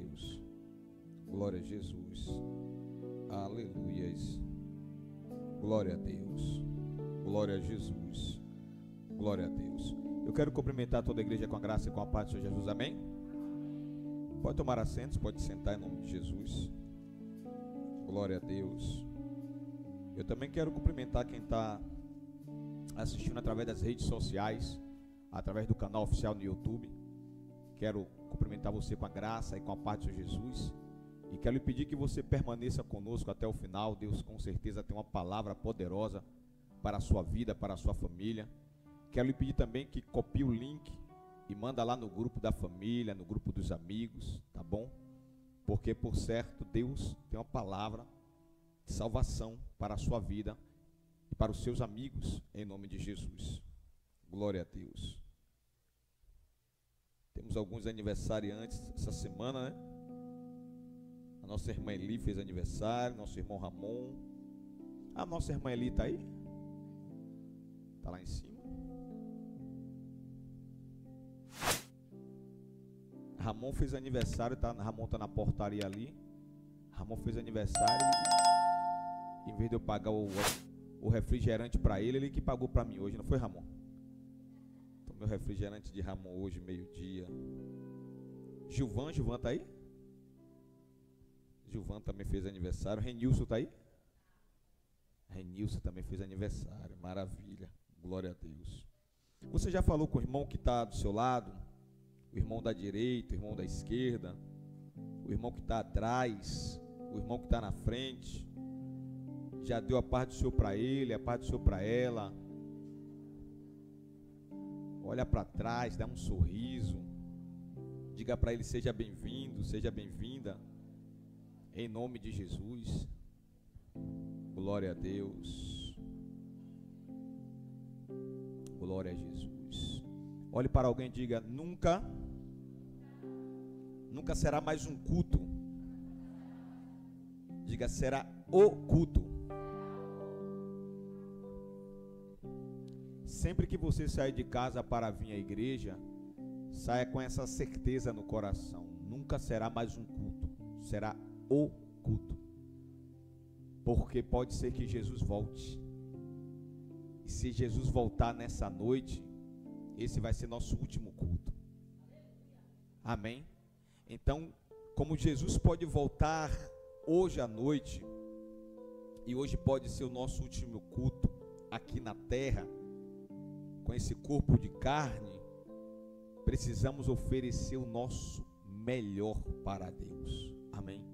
Deus. Glória a Jesus. Aleluias. Glória a Deus. Glória a Jesus. Glória a Deus. Eu quero cumprimentar toda a igreja com a graça e com a paz do Senhor Jesus. Amém? Pode tomar assentos, pode sentar em nome de Jesus. Glória a Deus. Eu também quero cumprimentar quem está assistindo através das redes sociais, através do canal oficial no YouTube. Quero cumprimentar você com a graça e com a paz do Senhor Jesus. E quero lhe pedir que você permaneça conosco até o final. Deus com certeza tem uma palavra poderosa para a sua vida, para a sua família. Quero lhe pedir também que copie o link e manda lá no grupo da família, no grupo dos amigos, tá bom? Porque por certo Deus tem uma palavra de salvação para a sua vida e para os seus amigos, em nome de Jesus. Glória a Deus. Temos alguns aniversariantes essa semana, né? A nossa irmã Eli fez aniversário, nosso irmão Ramon. A nossa irmã Eli está aí? Está lá em cima. Ramon fez aniversário, Ramon está na portaria ali. Ramon fez aniversário e em vez de eu pagar o refrigerante para ele, ele que pagou para mim hoje, não foi, Ramon? Então meu refrigerante de Ramon hoje, meio-dia. Gilvan está aí? Gilvan também fez aniversário. Renilson está aí? Renilson também fez aniversário. Maravilha. Glória a Deus. Você já falou com o irmão que está do seu lado? O irmão da direita, o irmão da esquerda, o irmão que está atrás, o irmão que está na frente? Já deu a paz do Senhor para ele, a paz do Senhor para ela? Olha para trás, dá um sorriso. Diga para ele: seja bem-vindo, seja bem-vinda. Em nome de Jesus. Glória a Deus. Glória a Jesus. Olhe para alguém e diga: nunca será mais um culto. Diga: será o culto. Sempre que você sair de casa para vir à igreja, saia com essa certeza no coração: nunca será mais um culto, será o culto. Porque pode ser que Jesus volte. E se Jesus voltar nessa noite, esse vai ser nosso último culto. Amém? Então, como Jesus pode voltar hoje à noite, e hoje pode ser o nosso último culto aqui na terra, com esse corpo de carne, precisamos oferecer o nosso melhor para Deus. Amém?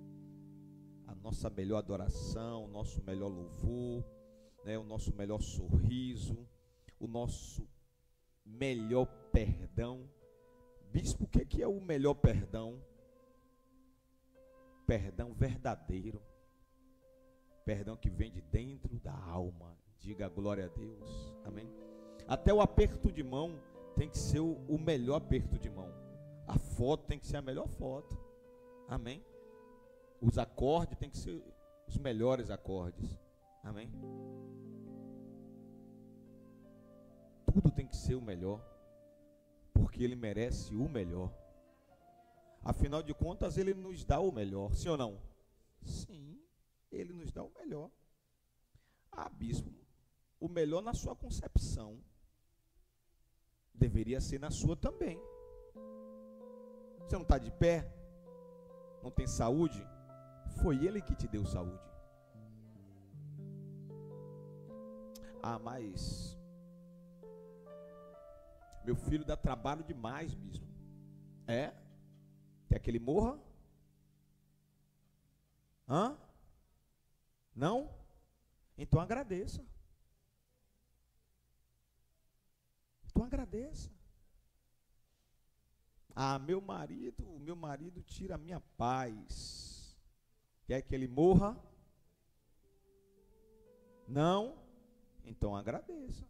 A nossa melhor adoração, o nosso melhor louvor, né, o nosso melhor sorriso, o nosso melhor perdão. Bispo, o que é o melhor perdão? Perdão verdadeiro. Perdão que vem de dentro da alma. Diga glória a Deus. Amém? Até o aperto de mão tem que ser o melhor aperto de mão. A foto tem que ser a melhor foto. Amém? Os acordes tem que ser os melhores acordes. Amém? Tudo tem que ser o melhor, porque Ele merece o melhor. Afinal de contas, Ele nos dá o melhor, sim ou não? Sim, Ele nos dá o melhor. Ah, bispo, o melhor na sua concepção deveria ser na sua também. Você não está de pé? Não tem saúde? Foi Ele que te deu saúde. Ah, mas meu filho dá trabalho demais, bispo. É? Quer que ele morra? Hã? Não? Então agradeça. Então agradeça. Ah, meu marido tira a minha paz. Quer que ele morra? Não? Então agradeça.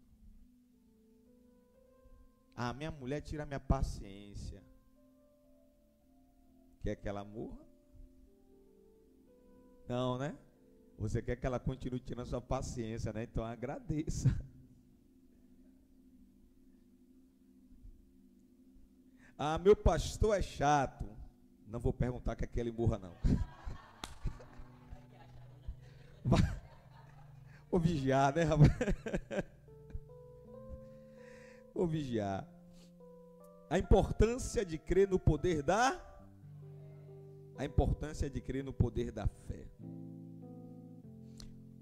Ah, minha mulher tira a minha paciência. Quer que ela morra? Não, né? Você quer que ela continue tirando sua paciência, né? Então agradeça. Ah, meu pastor é chato. Não vou perguntar que aquele morra, não. Vou vigiar, né, rapaz? Vou vigiar. A importância de crer no poder da... A importância de crer no poder da fé.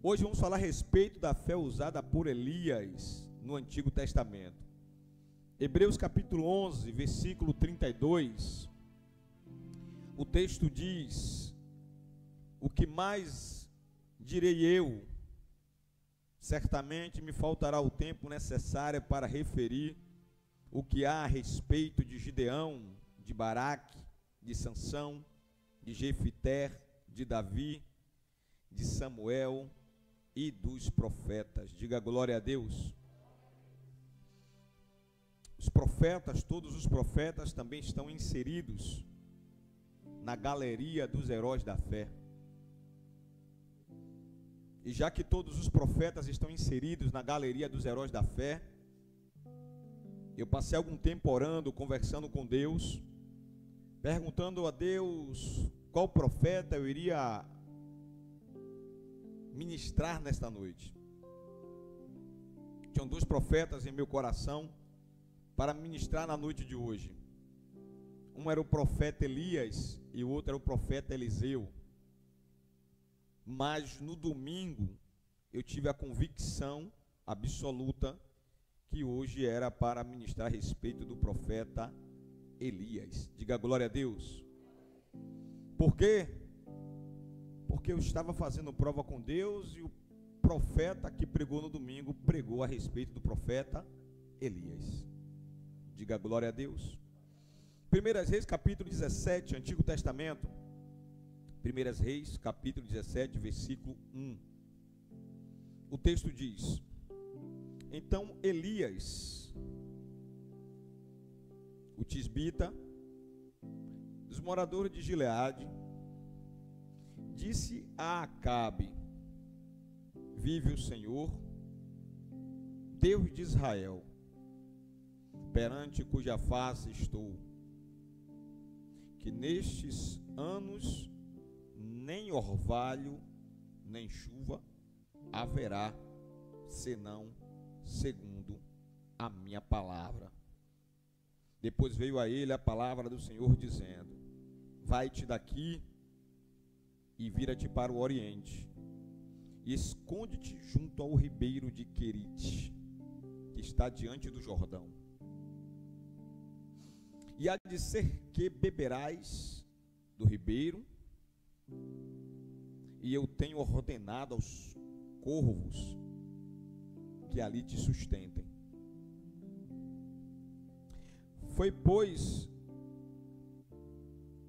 Hoje vamos falar a respeito da fé usada por Elias no Antigo Testamento. Hebreus capítulo 11, versículo 32. O texto diz: o que mais direi eu? Certamente me faltará o tempo necessário para referir o que há a respeito de Gideão, de Baraque, de Sansão, de Jefité, de Davi, de Samuel e dos profetas. Diga glória a Deus. Os profetas, todos os profetas também estão inseridos na galeria dos heróis da fé. E já que todos os profetas estão inseridos na galeria dos heróis da fé, eu passei algum tempo orando, conversando com Deus, perguntando a Deus qual profeta eu iria ministrar nesta noite. Tinham 2 profetas em meu coração para ministrar na noite de hoje. Um era o profeta Elias e o outro era o profeta Eliseu. Mas no domingo eu tive a convicção absoluta que hoje era para ministrar a respeito do profeta Elias. Diga glória a Deus. Por quê? Porque eu estava fazendo prova com Deus e o profeta que pregou no domingo pregou a respeito do profeta Elias. Diga glória a Deus. 1 Reis capítulo 17, Antigo Testamento. 1 Reis capítulo 17, versículo 1. O texto diz: então Elias, o tisbita, dos moradores de Gileade, disse a Acabe: vive o Senhor, Deus de Israel, perante cuja face estou, que nestes anos nem orvalho, nem chuva haverá, senão segundo a minha palavra. Depois veio a ele a palavra do Senhor dizendo: vai-te daqui e vira-te para o oriente, e esconde-te junto ao ribeiro de Querite, que está diante do Jordão. E há de ser que beberás do ribeiro, e eu tenho ordenado aos corvos que ali te sustentem. Foi, pois,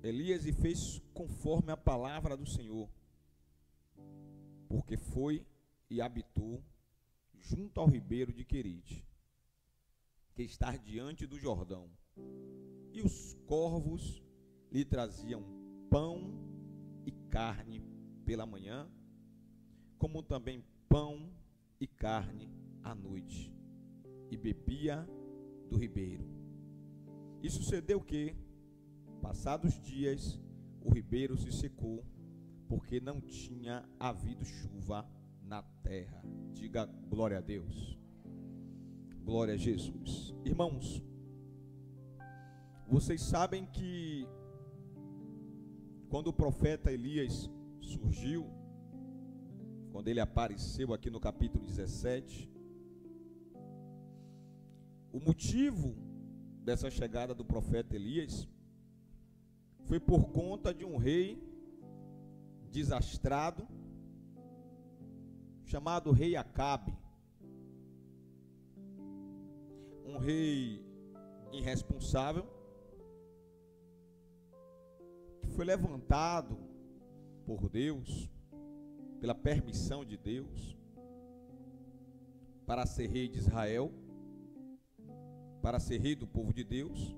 Elias e fez conforme a palavra do Senhor, porque foi e habitou junto ao ribeiro de Querite, que está diante do Jordão. E os corvos lhe traziam pão e carne pela manhã, como também pão e carne à noite, e bebia do ribeiro. E sucedeu que, passados dias, o ribeiro se secou, porque não tinha havido chuva na terra. Diga glória a Deus. Glória a Jesus. Irmãos, vocês sabem que quando o profeta Elias surgiu, quando ele apareceu aqui no capítulo 17, o motivo dessa chegada do profeta Elias foi por conta de um rei desastrado, chamado rei Acabe. Um rei irresponsável, que foi levantado por Deus, pela permissão de Deus, para ser rei de Israel, para ser rei do povo de Deus.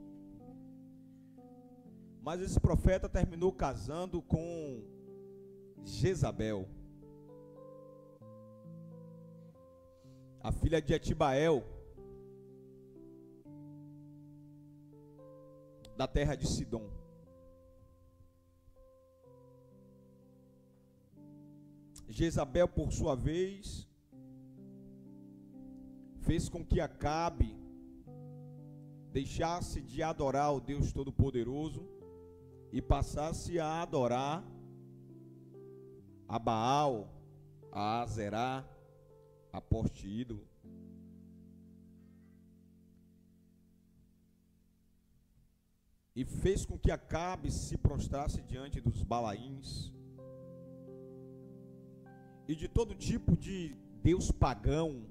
Mas esse profeta terminou casando com Jezabel, a filha de Etibael, da terra de Sidom. Jezabel, por sua vez, fez com que Acabe deixasse de adorar o Deus Todo-Poderoso e passasse a adorar a Baal, a Azerá, a poste ídolo. E fez com que Acabe se prostrasse diante dos Balaíns e de todo tipo de deus pagão.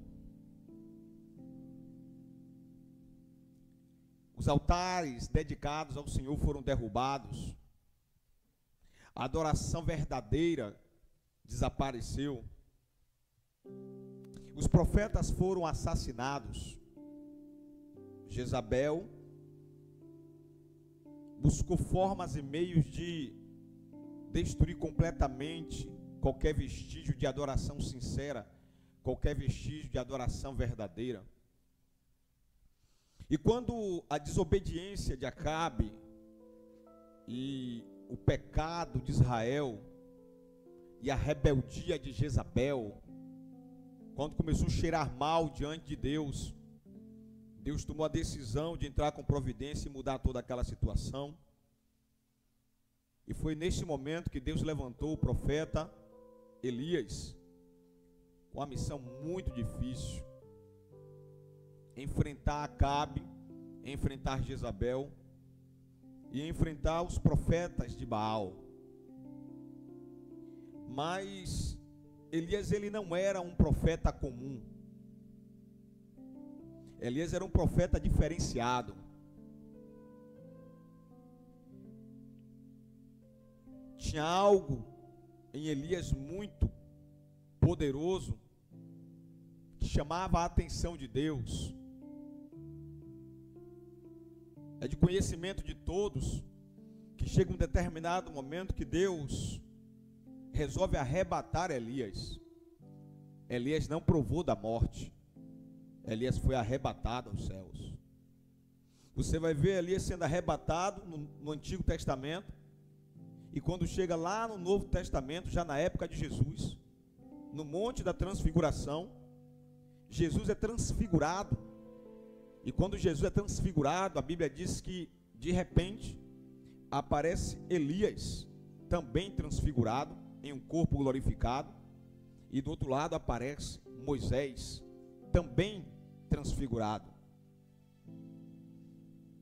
Os altares dedicados ao Senhor foram derrubados. A adoração verdadeira desapareceu. Os profetas foram assassinados. Jezabel buscou formas e meios de destruir completamente qualquer vestígio de adoração sincera, qualquer vestígio de adoração verdadeira. E quando a desobediência de Acabe e o pecado de Israel e a rebeldia de Jezabel, quando começou a cheirar mal diante de Deus, Deus tomou a decisão de entrar com providência e mudar toda aquela situação. E foi nesse momento que Deus levantou o profeta Elias com uma missão muito difícil: enfrentar Acabe, enfrentar Jezabel e enfrentar os profetas de Baal. Mas Elias, ele não era um profeta comum. Elias era um profeta diferenciado. Tinha algo em Elias muito poderoso que chamava a atenção de Deus. É de conhecimento de todos que chega um determinado momento que Deus resolve arrebatar Elias. Elias não provou da morte. Elias foi arrebatado aos céus. Você vai ver Elias sendo arrebatado no Antigo Testamento. E quando chega lá no Novo Testamento, já na época de Jesus, no Monte da Transfiguração, Jesus é transfigurado. E quando Jesus é transfigurado, a Bíblia diz que de repente aparece Elias, também transfigurado, em um corpo glorificado. E do outro lado aparece Moisés, também transfigurado.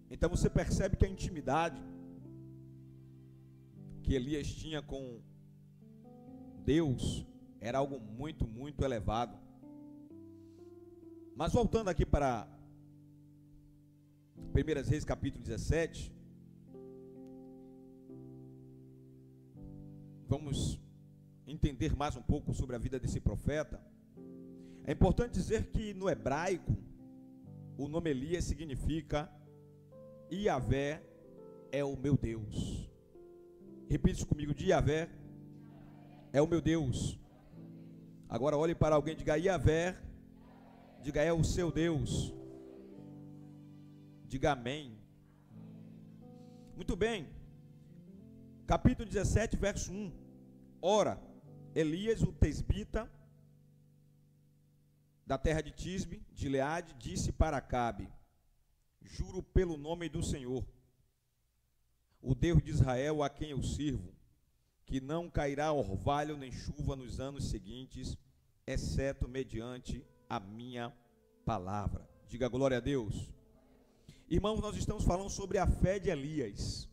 Então você percebe que a intimidade que Elias tinha com Deus era algo muito, muito elevado. Mas voltando aqui para 1 Reis capítulo 17, vamos entender mais um pouco sobre a vida desse profeta. É importante dizer que no hebraico o nome Elias significa Iavé é o meu Deus. Repita isso comigo: Iavé é o meu Deus. Agora olhe para alguém e diga: Iavé, diga: é o seu Deus. Diga amém. Muito bem. Capítulo 17, verso 1. Ora, Elias, o tesbita, da terra de Tisbe, de Gileade, disse para Acabe: juro pelo nome do Senhor, o Deus de Israel, a quem eu sirvo, que não cairá orvalho nem chuva nos anos seguintes, exceto mediante a minha palavra. Diga glória a Deus. Irmãos, nós estamos falando sobre a fé de Elias.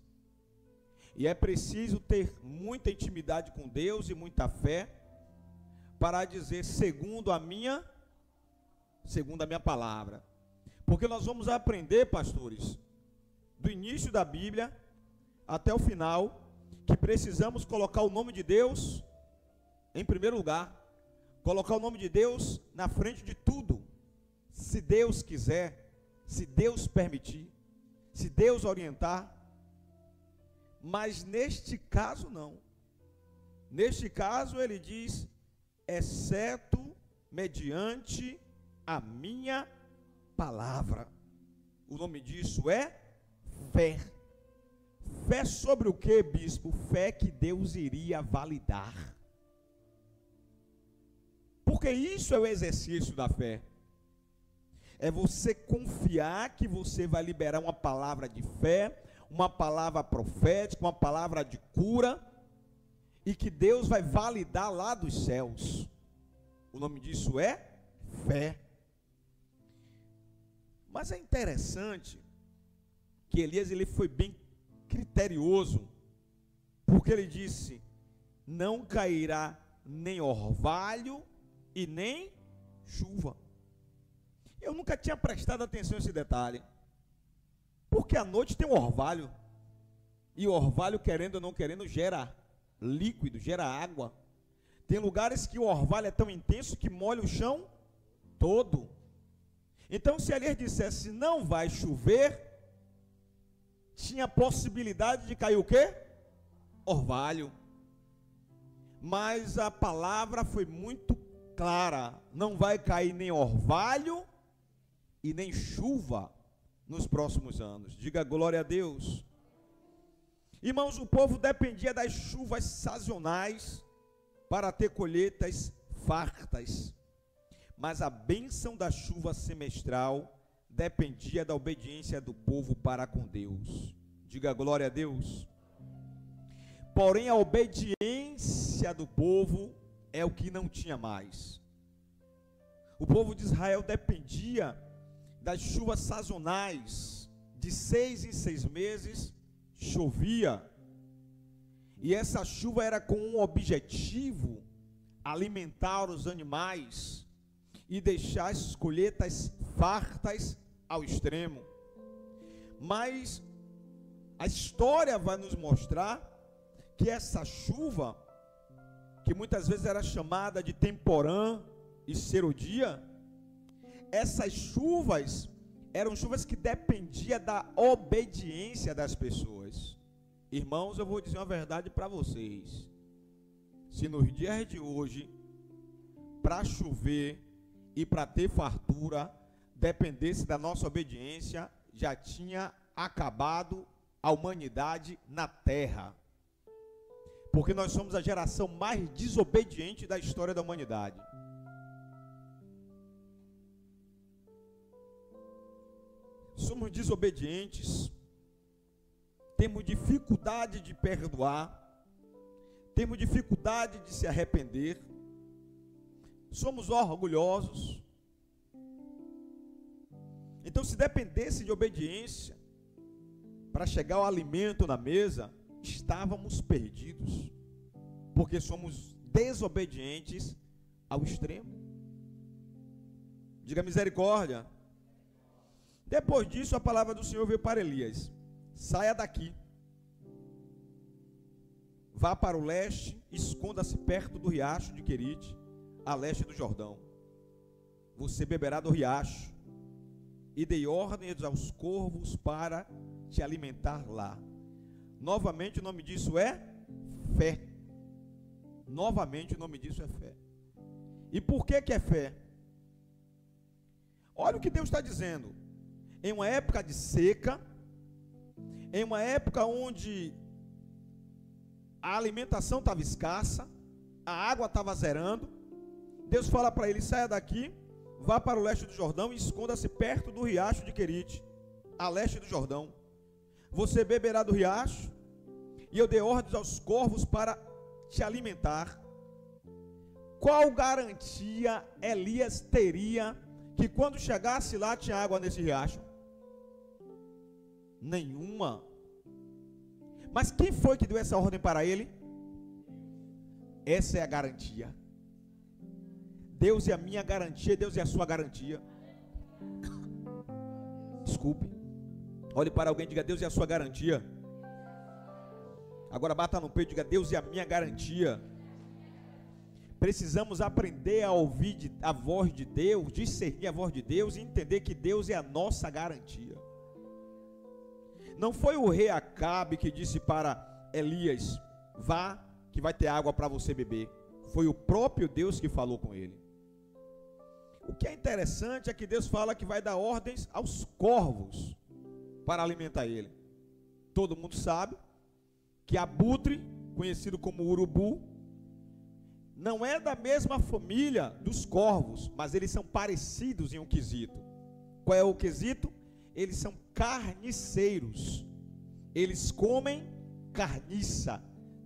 E é preciso ter muita intimidade com Deus e muita fé para dizer segundo a minha palavra. Porque nós vamos aprender, pastores, do início da Bíblia até o final, que precisamos colocar o nome de Deus em primeiro lugar. Colocar o nome de Deus na frente de tudo. Se Deus quiser, se Deus permitir, se Deus orientar. Mas neste caso não. Neste caso ele diz: exceto mediante a minha palavra. O nome disso é fé. Fé sobre o que, bispo? Fé que Deus iria validar. Porque isso é o exercício da fé. É você confiar que você vai liberar uma palavra de fé, uma palavra profética, uma palavra de cura, e que Deus vai validar lá dos céus. O nome disso é fé. Mas é interessante que Elias ele foi bem criterioso, porque ele disse: não cairá nem orvalho e nem chuva. Eu nunca tinha prestado atenção nesse detalhe, porque à noite tem um orvalho, e o orvalho, querendo ou não querendo, gera líquido, gera água. Tem lugares que o orvalho é tão intenso que molha o chão todo. Então, se Elias dissesse não vai chover, tinha possibilidade de cair o quê? Orvalho. Mas a palavra foi muito clara: não vai cair nem orvalho e nem chuva nos próximos anos. Diga glória a Deus. Irmãos, o povo dependia das chuvas sazonais para ter colheitas fartas, mas a bênção da chuva semestral dependia da obediência do povo para com Deus. Diga glória a Deus. Porém, a obediência do povo é o que não tinha mais. O povo de Israel dependia das chuvas sazonais. De 6 em 6 meses chovia, e essa chuva era com um objetivo: alimentar os animais e deixar as colheitas fartas ao extremo. Mas a história vai nos mostrar que essa chuva, que muitas vezes era chamada de temporã e serodia, essas chuvas eram chuvas que dependiam da obediência das pessoas. Irmãos, eu vou dizer uma verdade para vocês: se nos dias de hoje, para chover e para ter fartura, dependesse da nossa obediência, já tinha acabado a humanidade na terra. Porque nós somos a geração mais desobediente da história da humanidade. Somos desobedientes, temos dificuldade de perdoar, temos dificuldade de se arrepender, somos orgulhosos. Então, se dependesse de obediência para chegar ao alimento na mesa, estávamos perdidos, porque somos desobedientes ao extremo. Diga misericórdia. Depois disso, a palavra do Senhor veio para Elias: saia daqui, vá para o leste, esconda-se perto do riacho de Querite, a leste do Jordão. Você beberá do riacho, e dei ordens aos corvos para te alimentar lá. Novamente o nome disso é fé. Novamente o nome disso é fé. E por que que é fé? Olha o que Deus está dizendo. Em uma época de seca, em uma época onde a alimentação estava escassa, a água estava zerando, Deus fala para ele: saia daqui, vá para o leste do Jordão e esconda-se perto do riacho de Querite, a leste do Jordão. Você beberá do riacho, e eu dei ordens aos corvos para te alimentar. Qual garantia Elias teria que quando chegasse lá tinha água nesse riacho? Nenhuma. Mas quem foi que deu essa ordem para ele? Essa é a garantia. Deus é a minha garantia, Deus é a sua garantia. Desculpe. Olhe para alguém e diga: Deus é a sua garantia. Agora bata no peito e diga: Deus é a minha garantia. Precisamos aprender a ouvir a voz de Deus, discernir a voz de Deus e entender que Deus é a nossa garantia. Não foi o rei Acabe que disse para Elias: vá que vai ter água para você beber. Foi o próprio Deus que falou com ele. O que é interessante é que Deus fala que vai dar ordens aos corvos para alimentar ele. Todo mundo sabe que abutre, conhecido como urubu, não é da mesma família dos corvos, mas eles são parecidos em um quesito. Qual é o quesito? Eles são carniceiros. Eles comem carniça,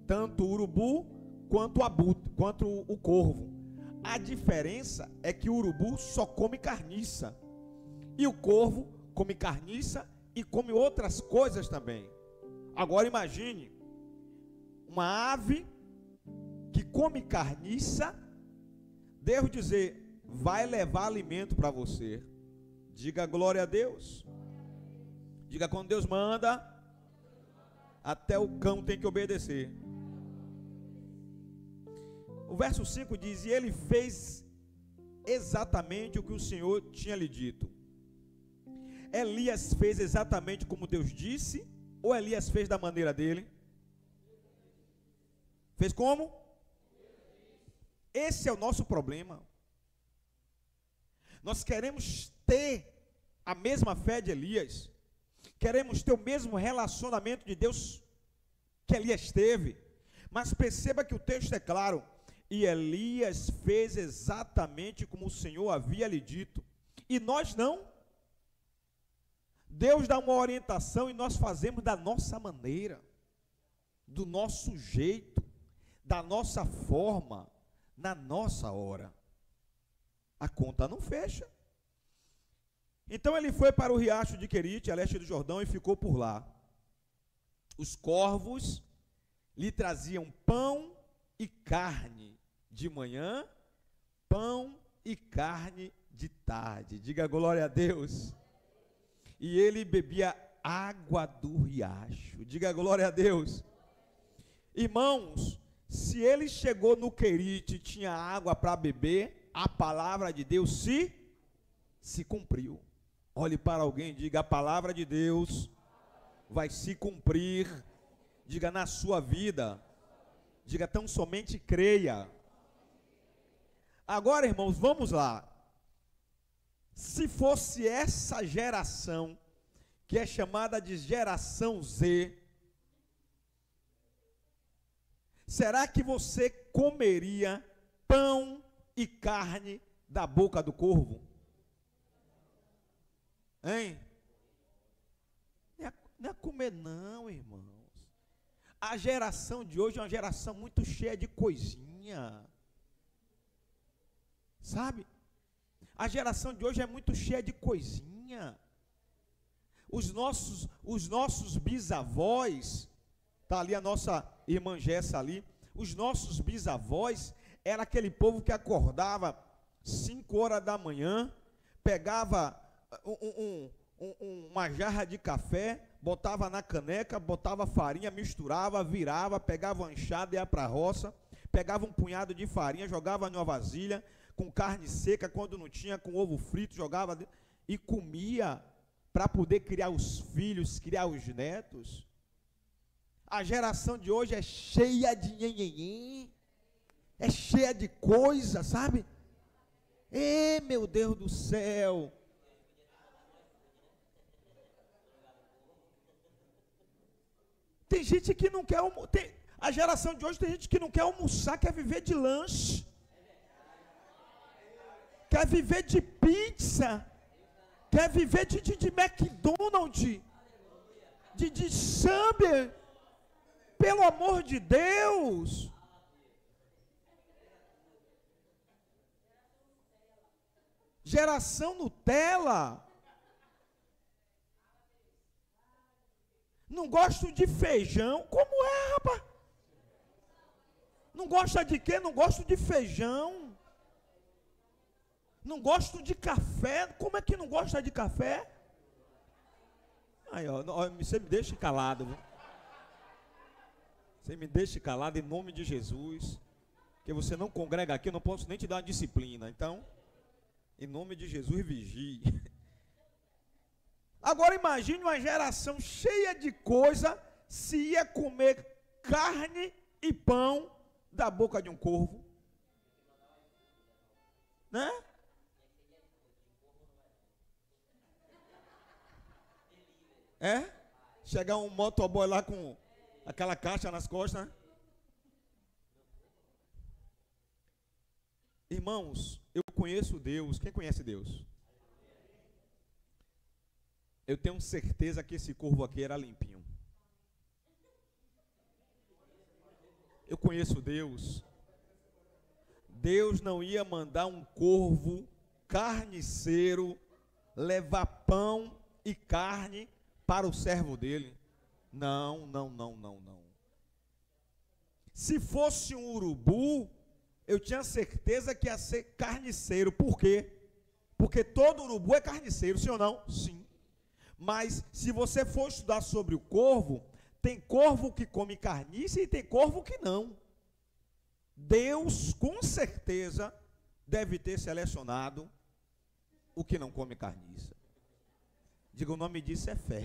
tanto o urubu quanto o corvo. A diferença é que o urubu só come carniça e o corvo come carniça e come outras coisas também. Agora imagine uma ave que come carniça, devo dizer, vai levar alimento para você. Diga glória a Deus. Diga, quando Deus manda, até o cão tem que obedecer. O verso 5 diz: e ele fez exatamente o que o Senhor tinha lhe dito. Elias fez exatamente como Deus disse, ou Elias fez da maneira dele? Fez como? Esse é o nosso problema. Nós queremos ter a mesma fé de Elias, queremos ter o mesmo relacionamento de Deus que Elias teve, mas perceba que o texto é claro: e Elias fez exatamente como o Senhor havia lhe dito, e nós não. Deus dá uma orientação e nós fazemos da nossa maneira, do nosso jeito, da nossa forma, na nossa hora. A conta não fecha. Então ele foi para o riacho de Querite, a leste do Jordão, e ficou por lá. Os corvos lhe traziam pão e carne de manhã, pão e carne de tarde. Diga glória a Deus. E ele bebia água do riacho. Diga glória a Deus. Irmãos, se ele chegou no Querite e tinha água para beber, a palavra de Deus se cumpriu. Olhe para alguém e diga: a palavra de Deus vai se cumprir. Diga: na sua vida. Diga: tão somente creia. Agora, irmãos, vamos lá. Se fosse essa geração, que é chamada de geração Z, será que você comeria pão e carne da boca do corvo? Hein? Não é comer não, irmãos. A geração de hoje é uma geração muito cheia de coisinha. Sabe? A geração de hoje é muito cheia de coisinha. Os nossos bisavós, está ali a nossa irmã Jessa ali, os nossos bisavós, era aquele povo que acordava 5 horas da manhã, pegava uma jarra de café, botava na caneca, botava farinha, misturava, virava, pegava uma enxada e ia para a roça, pegava um punhado de farinha, jogava numa vasilha, com carne seca, quando não tinha, com ovo frito, jogava e comia para poder criar os filhos, criar os netos. A geração de hoje é cheia de nhenhenhen, é cheia de coisa, sabe? Meu Deus do céu. Tem gente que não quer a geração de hoje tem gente que não quer almoçar, quer viver de lanche. Quer viver de pizza, quer viver de McDonald's, de Subway, pelo amor de Deus. Geração Nutella. Não gosto de feijão. Como é, rapaz? Não gosta de quê? Não gosto de feijão. Não gosto de café. Como é que não gosta de café? Aí, ó, você me deixa calado, viu? Você me deixa calado em nome de Jesus. Porque você não congrega aqui, eu não posso nem te dar uma disciplina. Então, em nome de Jesus, vigie. Agora imagine uma geração cheia de coisa, se ia comer carne e pão da boca de um corvo. Né? É? Chegar um motoboy lá com aquela caixa nas costas, né? Irmãos, eu conheço Deus. Quem conhece Deus? Eu tenho certeza que esse corvo aqui era limpinho. Eu conheço Deus. Deus não ia mandar um corvo carniceiro levar pão e carne para o servo dele. Não, não, não, não, não. Se fosse um urubu, eu tinha certeza que ia ser carniceiro. Por quê? Porque todo urubu é carniceiro, sim ou não? Sim. Mas se você for estudar sobre o corvo, tem corvo que come carniça e tem corvo que não. Deus, com certeza, deve ter selecionado o que não come carniça. Diga, o nome disso é fé.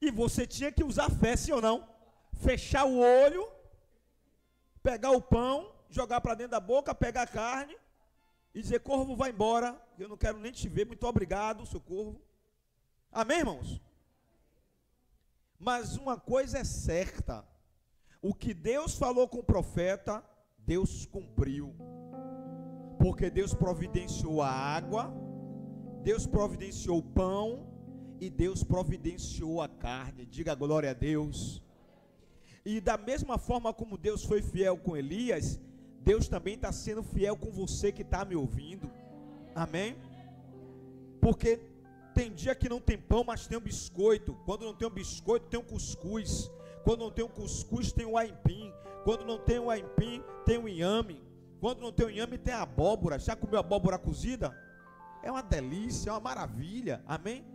E você tinha que usar fé, sim ou não? Fechar o olho, pegar o pão, jogar para dentro da boca, pegar a carne e dizer, corvo, vai embora, eu não quero nem te ver, muito obrigado, seu corvo. Amém, irmãos? Mas uma coisa é certa, o que Deus falou com o profeta, Deus cumpriu. Porque Deus providenciou a água, Deus providenciou o pão e Deus providenciou a carne. Diga glória a Deus. E da mesma forma como Deus foi fiel com Elias, Deus também está sendo fiel com você que está me ouvindo. Amém? Porque tem dia que não tem pão, mas tem um biscoito. Quando não tem um biscoito, tem um cuscuz. Quando não tem um cuscuz, tem um aipim. Quando não tem um aipim, tem um inhame. Quando não tem um inhame, tem abóbora. Já comeu abóbora cozida? É uma delícia, é uma maravilha. Amém?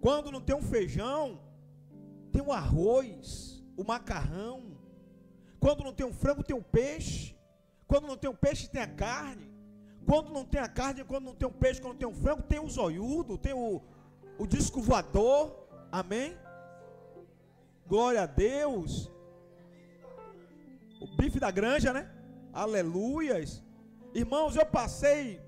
Quando não tem um feijão, tem um arroz, o macarrão. Quando não tem um frango, tem um peixe. Quando não tem um peixe, tem a carne. Quando não tem a carne, quando não tem um peixe, quando não tem um frango, tem o zoiudo, tem o disco voador. Amém? Glória a Deus. O bife da granja, né? Aleluias. Irmãos, eu passei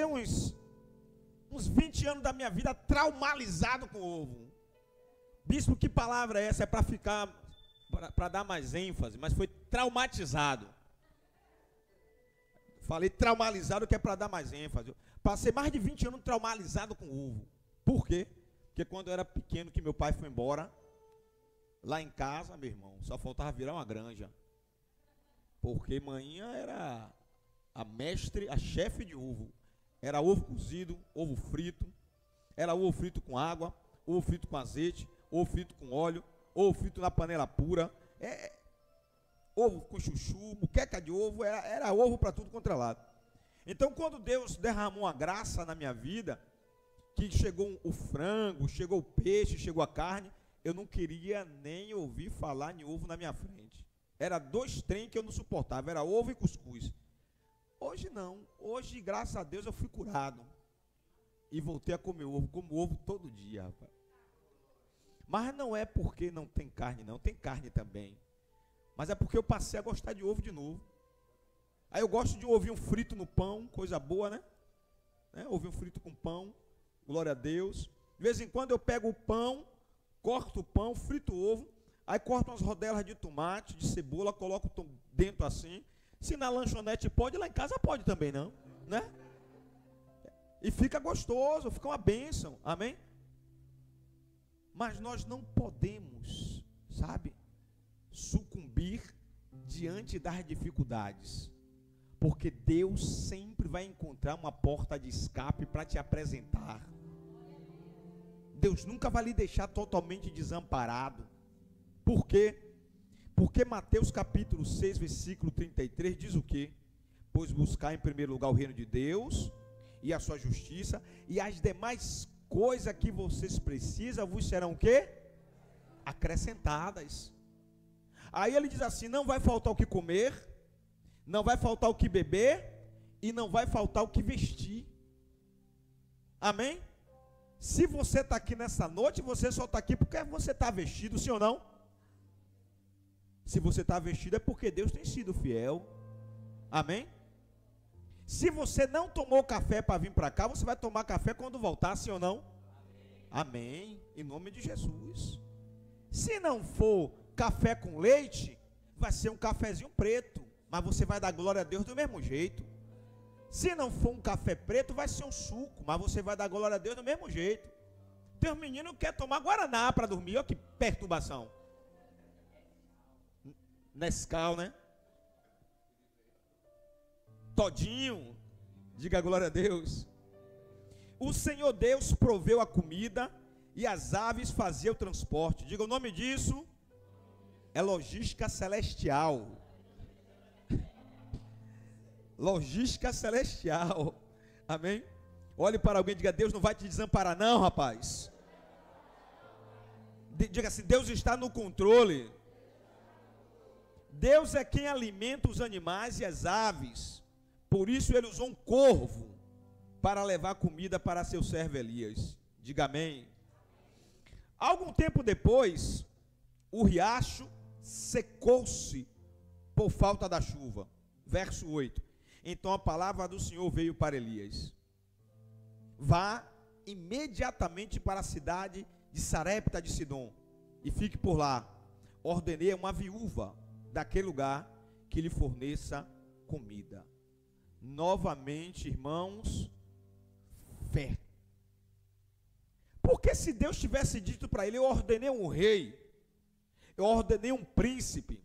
uns 20 anos da minha vida traumatizado com ovo. Bispo, que palavra é essa? É para ficar, para dar mais ênfase, mas foi traumatizado. Falei traumatizado, que é para dar mais ênfase. Eu passei mais de 20 anos traumatizado com ovo. Por quê? Porque quando eu era pequeno, que meu pai foi embora, lá em casa, meu irmão, só faltava virar uma granja. Porque manhã era a mestre, a chefe de ovo. Era ovo cozido, ovo frito. Era ovo frito com água, ovo frito com azeite, ovo frito com óleo, ovo frito na panela pura. Ovo com chuchu, muqueca de ovo, era ovo para tudo quanto é lado. Então, quando Deus derramou a graça na minha vida, que chegou o frango, chegou o peixe, chegou a carne, eu não queria nem ouvir falar em ovo na minha frente. Era 2 trem que eu não suportava, era ovo e cuscuz. Hoje não, hoje, graças a Deus, eu fui curado. E voltei a comer ovo, como ovo todo dia, rapaz. Mas não é porque não tem carne, não, tem carne também. Mas é porque eu passei a gostar de ovo de novo. Aí eu gosto de um ovinho frito no pão, coisa boa, né? Ovinho frito com pão, glória a Deus. De vez em quando eu pego o pão, corto o pão, frito o ovo, aí corto umas rodelas de tomate, de cebola, coloco dentro assim. Se na lanchonete pode, lá em casa pode também, não, né? E fica gostoso, fica uma bênção, amém? Mas nós não podemos, sabe, sucumbir diante das dificuldades, porque Deus sempre vai encontrar uma porta de escape para te apresentar. Deus nunca vai lhe deixar totalmente desamparado. Por quê? Porque Mateus capítulo 6, versículo 33 diz o quê? Pois buscar em primeiro lugar o reino de Deus e a sua justiça, e as demais coisas que vocês precisam vos serão o quê? Acrescentadas. Aí ele diz assim, não vai faltar o que comer, não vai faltar o que beber, e não vai faltar o que vestir. Amém? Se você está aqui nessa noite, você só está aqui porque você está vestido, sim ou não? Se você está vestido é porque Deus tem sido fiel. Amém? Se você não tomou café para vir para cá, você vai tomar café quando voltar, sim ou não? Amém. Em nome de Jesus. Se não for café com leite vai ser um cafezinho preto, mas você vai dar glória a Deus do mesmo jeito. Se não for um café preto, vai ser um suco, mas você vai dar glória a Deus do mesmo jeito. Tem um menino que quer tomar guaraná para dormir, olha que perturbação. Nescau, né? Todinho, diga glória a Deus. O Senhor Deus proveu a comida e as aves faziam o transporte. Diga o nome disso. É logística celestial. Logística celestial. Amém? Olhe para alguém e diga: Deus não vai te desamparar não, rapaz. Diga assim: Deus está no controle. Deus é quem alimenta os animais e as aves. Por isso ele usou um corvo para levar comida para seu servo Elias. Diga amém. Algum tempo depois, o riacho secou-se por falta da chuva. Verso 8. Então a palavra do Senhor veio para Elias: vá imediatamente para a cidade de Sarepta de Sidom e fique por lá. Ordenei a uma viúva daquele lugar que lhe forneça comida. Novamente, irmãos, fé. Porque se Deus tivesse dito para ele: eu ordenei um rei, eu ordenei um príncipe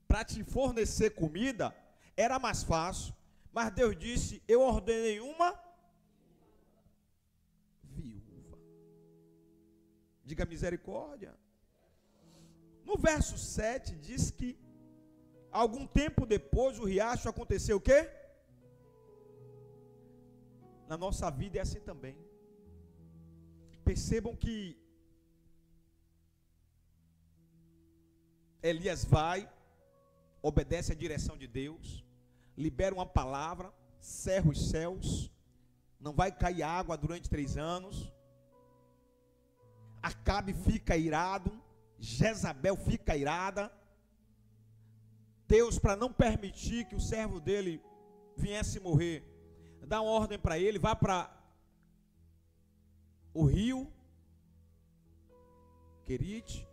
para te fornecer comida, era mais fácil. Mas Deus disse: eu ordenei uma viúva. Diga misericórdia. No verso 7 diz que algum tempo depois o riacho aconteceu o quê? Na nossa vida é assim também. Percebam que Elias vai, obedece à direção de Deus, libera uma palavra, cerra os céus, não vai cair água durante 3 anos. Acabe fica irado, Jezabel fica irada. Deus, para não permitir que o servo dele viesse morrer, dá uma ordem para ele: vá para o rio Querite,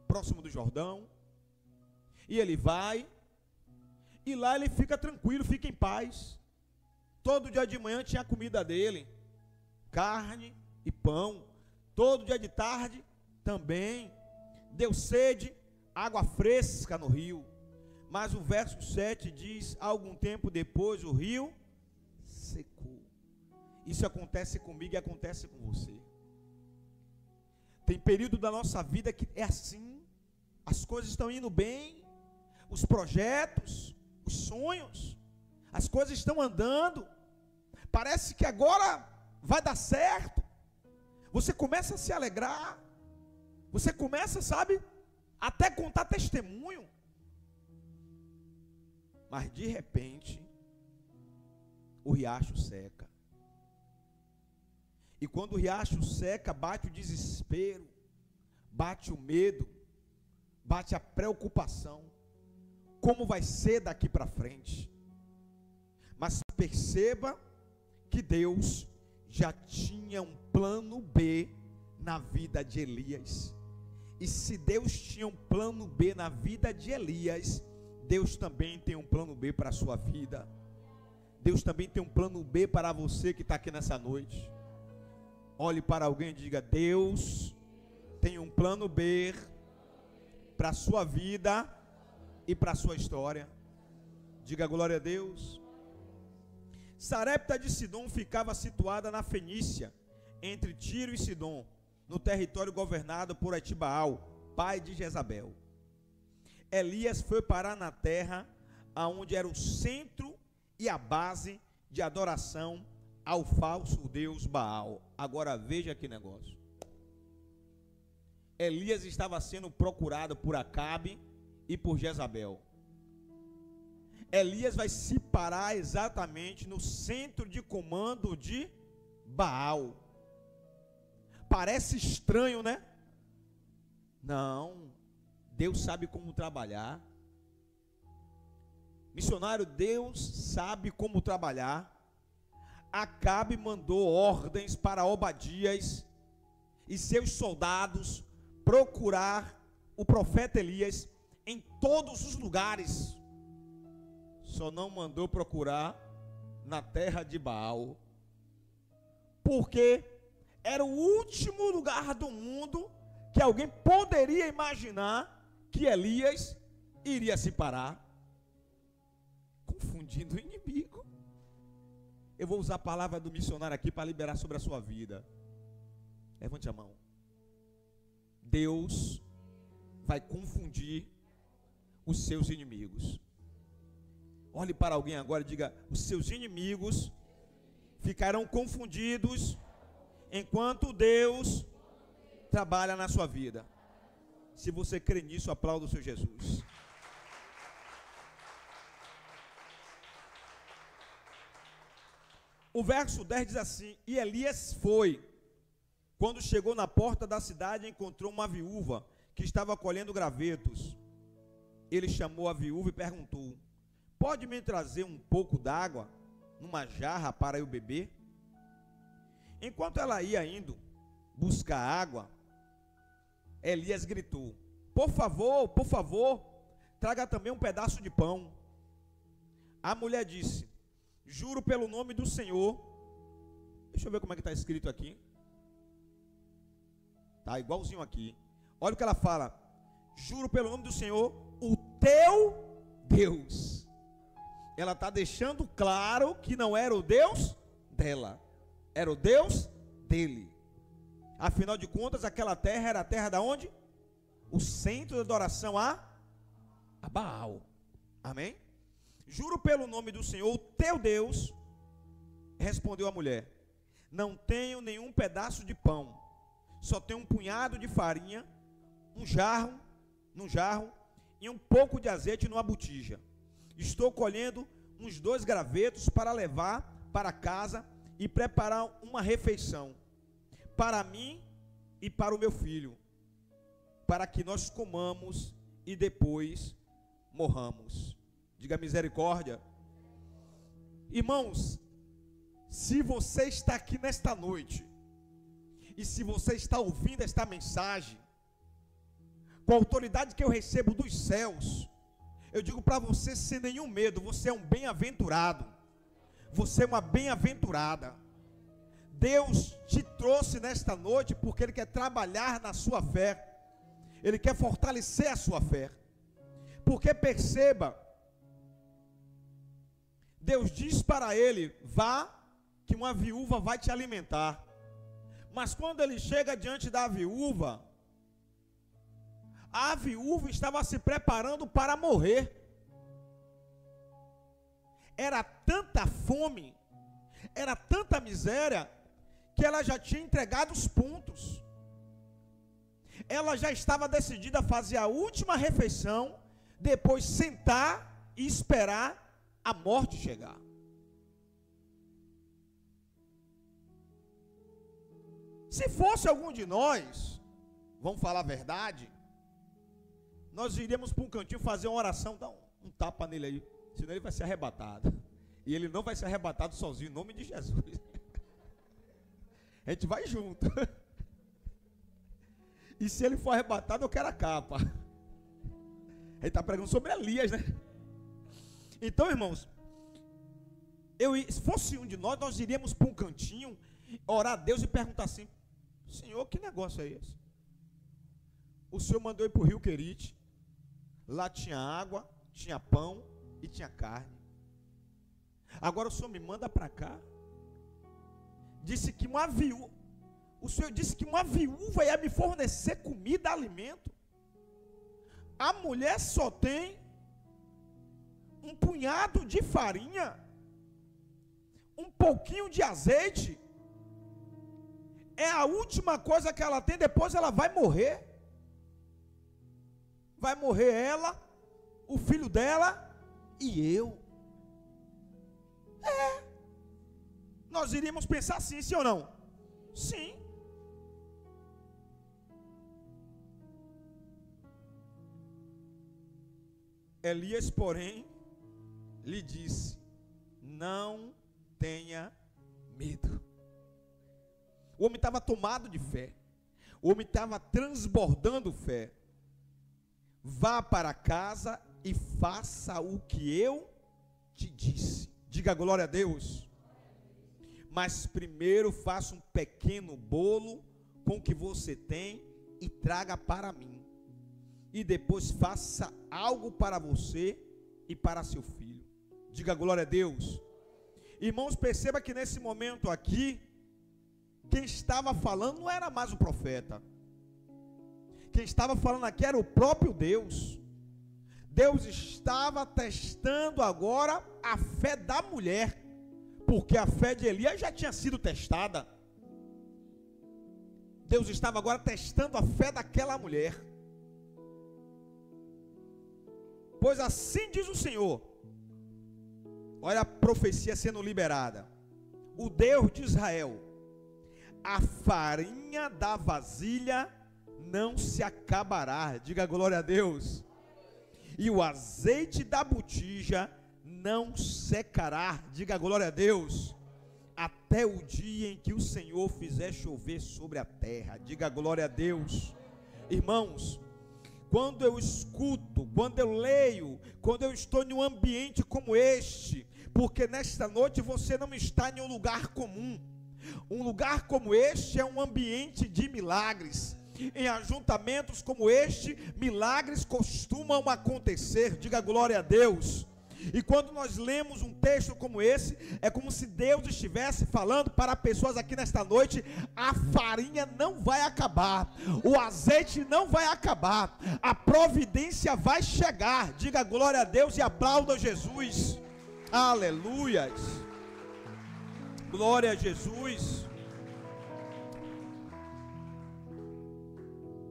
próximo do Jordão. E ele vai, e lá ele fica tranquilo, fica em paz. Todo dia de manhã tinha a comida dele, carne e pão. Todo dia de tarde também. Deu sede, água fresca no rio. Mas o verso 7 diz: algum tempo depois o rio secou. Isso acontece comigo e acontece com você. Tem período da nossa vida que é assim. As coisas estão indo bem, os projetos, os sonhos, as coisas estão andando. Parece que agora vai dar certo. Você começa a se alegrar. Você começa, sabe, até contar testemunho. Mas de repente, o riacho seca. E quando o riacho seca, bate o desespero, bate o medo, bate a preocupação. Como vai ser daqui para frente? Mas perceba que Deus já tinha um plano B na vida de Elias. E se Deus tinha um plano B na vida de Elias, Deus também tem um plano B para a sua vida. Deus também tem um plano B para você que está aqui nessa noite. Olhe para alguém e diga: Deus tem um plano B para a sua vida e para a sua história. Diga glória a Deus. Sarepta de Sidom ficava situada na Fenícia, entre Tiro e Sidom, no território governado por Etibaal, pai de Jezabel. Elias foi parar na terra aonde era o centro e a base de adoração ao falso deus Baal. Agora veja que negócio. Elias estava sendo procurado por Acabe e por Jezabel. Elias vai se parar exatamente no centro de comando de Baal. Parece estranho, né? Não, Deus sabe como trabalhar. Missionário, Deus sabe como trabalhar. Acabe mandou ordens para Obadias e seus soldados procurar o profeta Elias em todos os lugares, só não mandou procurar na terra de Baal, porque era o último lugar do mundo que alguém poderia imaginar que Elias iria se parar, confundindo o inimigo. Eu vou usar a palavra do missionário aqui para liberar sobre a sua vida. Levante a mão. Deus vai confundir os seus inimigos. Olhe para alguém agora e diga: os seus inimigos ficarão confundidos enquanto Deus trabalha na sua vida. Se você crê nisso, aplauda o seu Jesus. O verso 10 diz assim: e Elias foi. Quando chegou na porta da cidade, encontrou uma viúva que estava colhendo gravetos. Ele chamou a viúva e perguntou: pode me trazer um pouco d'água numa jarra para eu beber? Enquanto ela ia indo buscar água, Elias gritou: por favor, traga também um pedaço de pão. A mulher disse: juro pelo nome do Senhor. Deixa eu ver como é que está escrito aqui. Está igualzinho aqui. Olha o que ela fala: juro pelo nome do Senhor, o teu Deus. Ela está deixando claro que não era o Deus dela, era o Deus dele. Afinal de contas, aquela terra era a terra da onde? O centro da adoração a Baal. Amém? Juro pelo nome do Senhor, o teu Deus, respondeu a mulher: não tenho nenhum pedaço de pão, só tenho um punhado de farinha, num jarro e um pouco de azeite numa botija. Estou colhendo uns 2 gravetos para levar para casa e preparar uma refeição para mim e para o meu filho, para que nós comamos e depois morramos. Diga misericórdia. Irmãos, se você está aqui nesta noite, e se você está ouvindo esta mensagem, com a autoridade que eu recebo dos céus, eu digo para você sem nenhum medo: você é um bem-aventurado, você é uma bem-aventurada. Deus te trouxe nesta noite porque Ele quer trabalhar na sua fé, Ele quer fortalecer a sua fé. Porque perceba, Deus diz para ele: vá, que uma viúva vai te alimentar. Mas quando ele chega diante da viúva, a viúva estava se preparando para morrer. Era tanta fome, era tanta miséria, que ela já tinha entregado os pontos. Ela já estava decidida a fazer a última refeição, depois sentar e esperar a morte chegar. Se fosse algum de nós, vamos falar a verdade, nós iríamos para um cantinho fazer uma oração, dar um tapa nele aí, senão ele vai ser arrebatado. E ele não vai ser arrebatado sozinho, em nome de Jesus. A gente vai junto. E se ele for arrebatado, eu quero a capa. Ele está pregando sobre Elias, né? Então, irmãos, se fosse um de nós, nós iríamos para um cantinho, orar a Deus e perguntar assim: Senhor, que negócio é esse? O Senhor mandou ir para o rio Querite, lá tinha água, tinha pão e tinha carne. Agora o Senhor me manda para cá. Disse que o Senhor disse que uma viúva ia me fornecer comida, alimento. A mulher só tem um punhado de farinha, um pouquinho de azeite. É a última coisa que ela tem, depois ela vai morrer. Vai morrer ela, o filho dela e eu. Nós iríamos pensar assim, sim ou não? Sim. Elias, porém, lhe disse: não tenha medo. O homem estava tomado de fé. O homem estava transbordando fé. vá para casa e faça o que eu te disse. Diga glória a Deus. Mas primeiro faça um pequeno bolo com o que você tem e traga para mim. E depois faça algo para você e para seu filho. Diga glória a Deus. Irmãos, perceba que nesse momento aqui, quem estava falando não era mais o profeta. Quem estava falando aqui era o próprio Deus. Deus estava testando agora a fé da mulher, porque a fé de Elias já tinha sido testada. Deus estava agora testando a fé daquela mulher. Pois assim diz o Senhor. Olha a profecia sendo liberada. O Deus de Israel: a farinha da vasilha não se acabará. Diga glória a Deus. E o azeite da botija não secará. Diga glória a Deus. Até o dia em que o Senhor fizer chover sobre a terra. Diga glória a Deus. Irmãos, quando eu escuto, quando eu leio, quando eu estou em um ambiente como este, porque nesta noite você não está em um lugar comum. Um lugar como este é um ambiente de milagres. Em ajuntamentos como este, milagres costumam acontecer. Diga glória a Deus. E quando nós lemos um texto como esse, é como se Deus estivesse falando para pessoas aqui nesta noite: a farinha não vai acabar, o azeite não vai acabar, a providência vai chegar. Diga glória a Deus e aplauda Jesus. Aleluias. Glória a Jesus.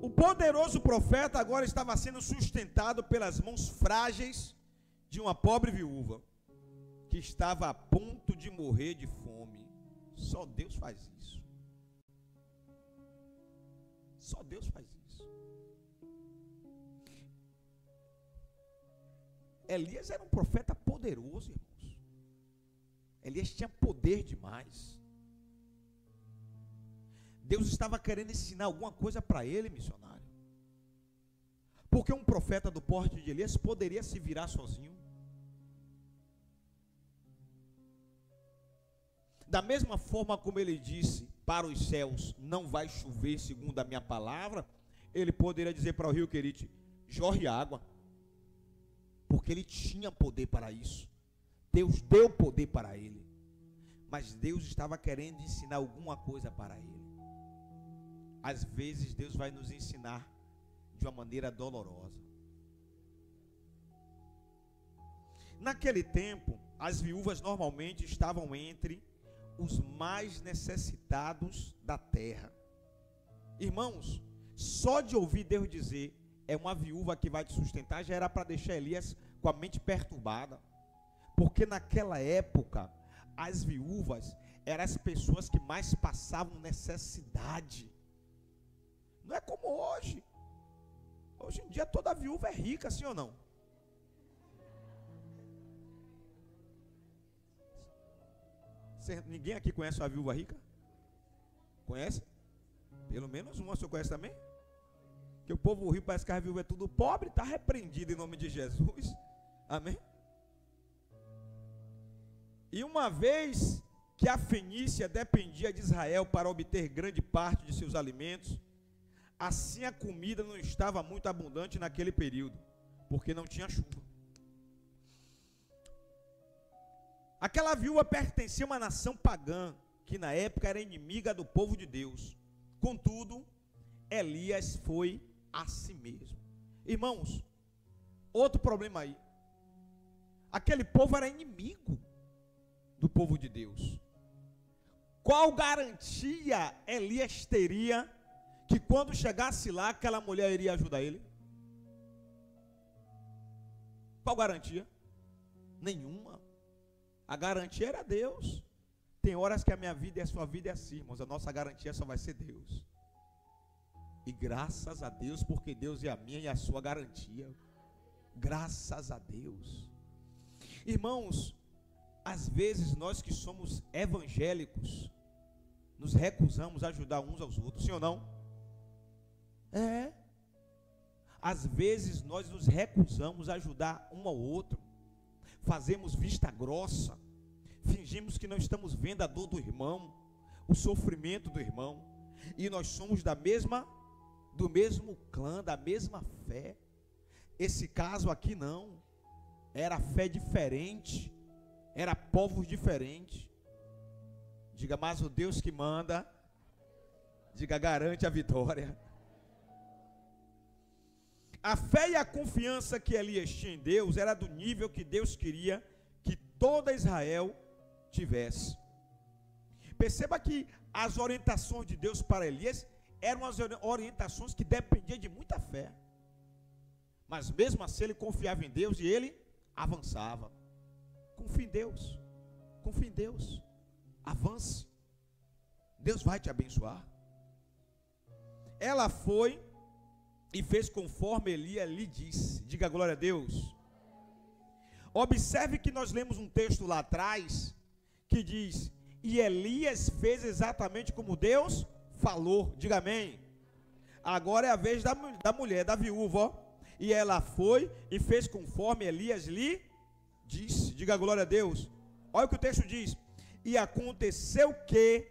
O poderoso profeta agora estava sendo sustentado pelas mãos frágeis de uma pobre viúva que estava a ponto de morrer de fome. Só Deus faz isso. Só Deus faz isso. Elias era um profeta poderoso, irmãos. Elias tinha poder demais. Deus estava querendo ensinar alguma coisa para ele, missionário. Porque um profeta do porte de Elias poderia se virar sozinho. Da mesma forma como ele disse para os céus: não vai chover segundo a minha palavra, ele poderia dizer para o rio Querite: jorre água. Porque ele tinha poder para isso. Deus deu poder para ele. Mas Deus estava querendo ensinar alguma coisa para ele. Às vezes Deus vai nos ensinar de uma maneira dolorosa. Naquele tempo, as viúvas normalmente estavam entre os mais necessitados da terra. Irmãos, só de ouvir Deus dizer: é uma viúva que vai te sustentar, já era para deixar Elias com a mente perturbada. Porque naquela época, as viúvas eram as pessoas que mais passavam necessidade. Não é como hoje. Hoje em dia toda viúva é rica, sim ou não? Ninguém aqui conhece uma viúva rica? Conhece? Pelo menos uma. O senhor conhece também? Que o povo rico parece que a viúva é tudo pobre. Está repreendido em nome de Jesus. Amém? E uma vez que a Fenícia dependia de Israel para obter grande parte de seus alimentos, assim a comida não estava muito abundante naquele período, porque não tinha chuva. Aquela viúva pertencia a uma nação pagã, que na época era inimiga do povo de Deus. Contudo, Elias foi a si mesmo. Irmãos, outro problema aí. Aquele povo era inimigo do povo de Deus. Qual garantia Elias teria que quando chegasse lá, aquela mulher iria ajudar ele? Qual garantia? Nenhuma. A garantia era Deus. Tem horas que a minha vida e a sua vida é assim, irmãos. A nossa garantia só vai ser Deus. E graças a Deus, porque Deus é a minha e a sua garantia. Graças a Deus. Irmãos, às vezes nós que somos evangélicos, nos recusamos a ajudar uns aos outros, sim ou não? É. Às vezes nós nos recusamos a ajudar um ao outro, fazemos vista grossa, fingimos que não estamos vendo a dor do irmão, o sofrimento do irmão, e nós somos do mesmo clã, da mesma fé. Esse caso aqui não, era fé diferente, era povos diferentes. Diga, mas o Deus que manda, diga, garante a vitória. A fé e a confiança que Elias tinha em Deus era do nível que Deus queria que toda Israel tivesse. Perceba que as orientações de Deus para Elias eram as orientações que dependiam de muita fé. Mas mesmo assim ele confiava em Deus e ele avançava. Confie em Deus. Confie em Deus. Avance. Deus vai te abençoar. Ela foi e fez conforme Elias lhe disse. Diga glória a Deus. Observe que nós lemos um texto lá atrás que diz: e Elias fez exatamente como Deus falou. Diga amém. Agora é a vez da mulher, da viúva, ó. E ela foi e fez conforme Elias lhe disse. Diga glória a Deus. Olha o que o texto diz. E aconteceu que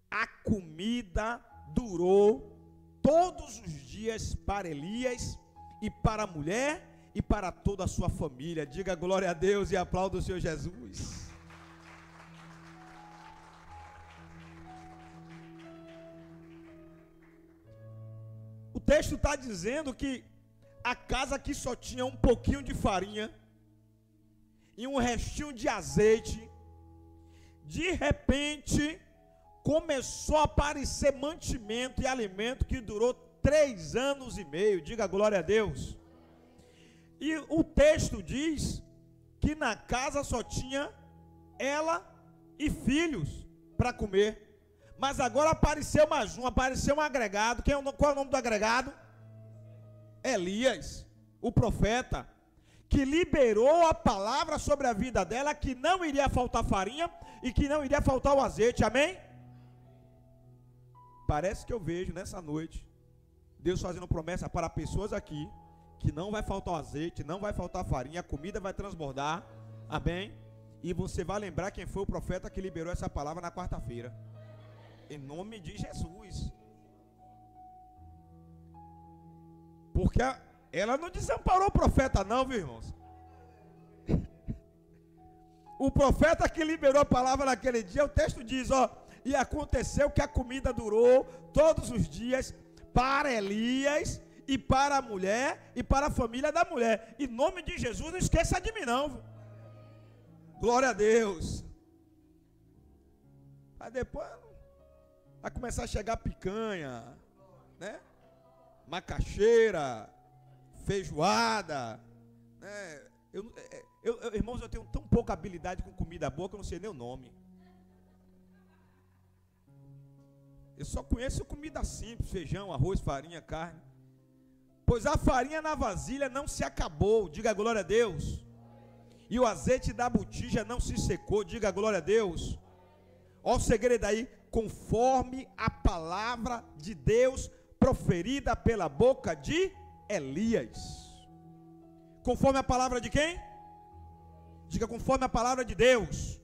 a comida durou todos os dias para Elias e para a mulher e para toda a sua família. Diga glória a Deus e aplauda o Senhor Jesus. O texto está dizendo que a casa que só tinha um pouquinho de farinha e um restinho de azeite, de repente começou a aparecer mantimento e alimento que durou 3 anos e meio. Diga glória a Deus. E o texto diz que na casa só tinha ela e filhos para comer. Mas agora apareceu mais um, apareceu um agregado. Qual é o nome do agregado? Elias, o profeta, que liberou a palavra sobre a vida dela, que não iria faltar farinha e que não iria faltar o azeite. Amém? Parece que eu vejo nessa noite Deus fazendo promessa para pessoas aqui que não vai faltar o azeite, não vai faltar farinha, a comida vai transbordar. Amém? E você vai lembrar quem foi o profeta que liberou essa palavra na quarta-feira. Em nome de Jesus. Porque ela não desamparou o profeta não, viu, irmãos? O profeta que liberou a palavra naquele dia, o texto diz, ó, e aconteceu que a comida durou todos os dias para Elias e para a mulher e para a família da mulher. Em nome de Jesus, não esqueça de mim não, viu? Glória a Deus. Aí depois vai começar a chegar picanha, né? Macaxeira, feijoada, né? Irmãos, eu tenho tão pouca habilidade com comida boa que eu não sei nem o nome. Eu só conheço comida simples, feijão, arroz, farinha, carne. Pois a farinha na vasilha não se acabou, diga glória a Deus. E o azeite da botija não se secou, diga glória a Deus. Olha o segredo aí, conforme a palavra de Deus proferida pela boca de Elias. Conforme a palavra de quem? Diga, conforme a palavra de Deus.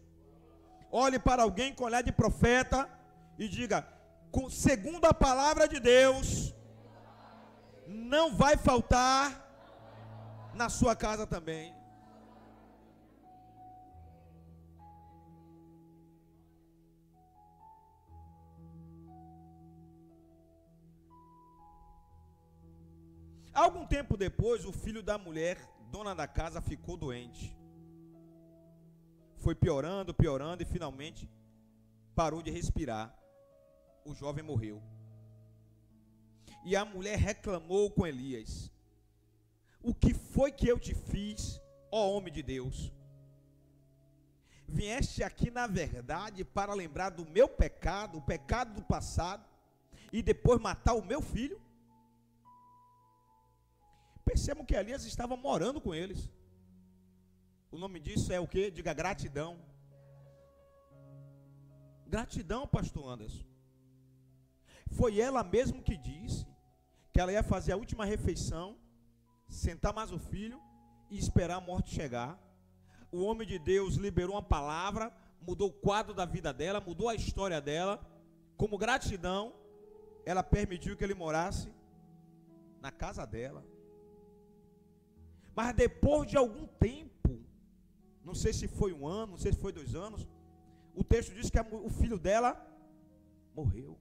Olhe para alguém com olhar de profeta e diga, segundo a palavra de Deus, não vai faltar na sua casa também. Algum tempo depois, o filho da mulher, dona da casa, ficou doente. Foi piorando, piorando e finalmente parou de respirar. O jovem morreu. E a mulher reclamou com Elias: o que foi que eu te fiz, ó homem de Deus? Vieste aqui na verdade para lembrar do meu pecado, o pecado do passado, e depois matar o meu filho? Percebam que Elias estava morando com eles. O nome disso é o quê? Diga gratidão. Gratidão, pastor Anderson. Foi ela mesmo que disse que ela ia fazer a última refeição sentar mais o filho e esperar a morte chegar. O homem de Deus liberou uma palavra, mudou o quadro da vida dela, mudou a história dela. Como gratidão, ela permitiu que ele morasse na casa dela. Mas depois de algum tempo, não sei se foi 1 ano, não sei se foi 2 anos, o texto diz que o filho dela morreu.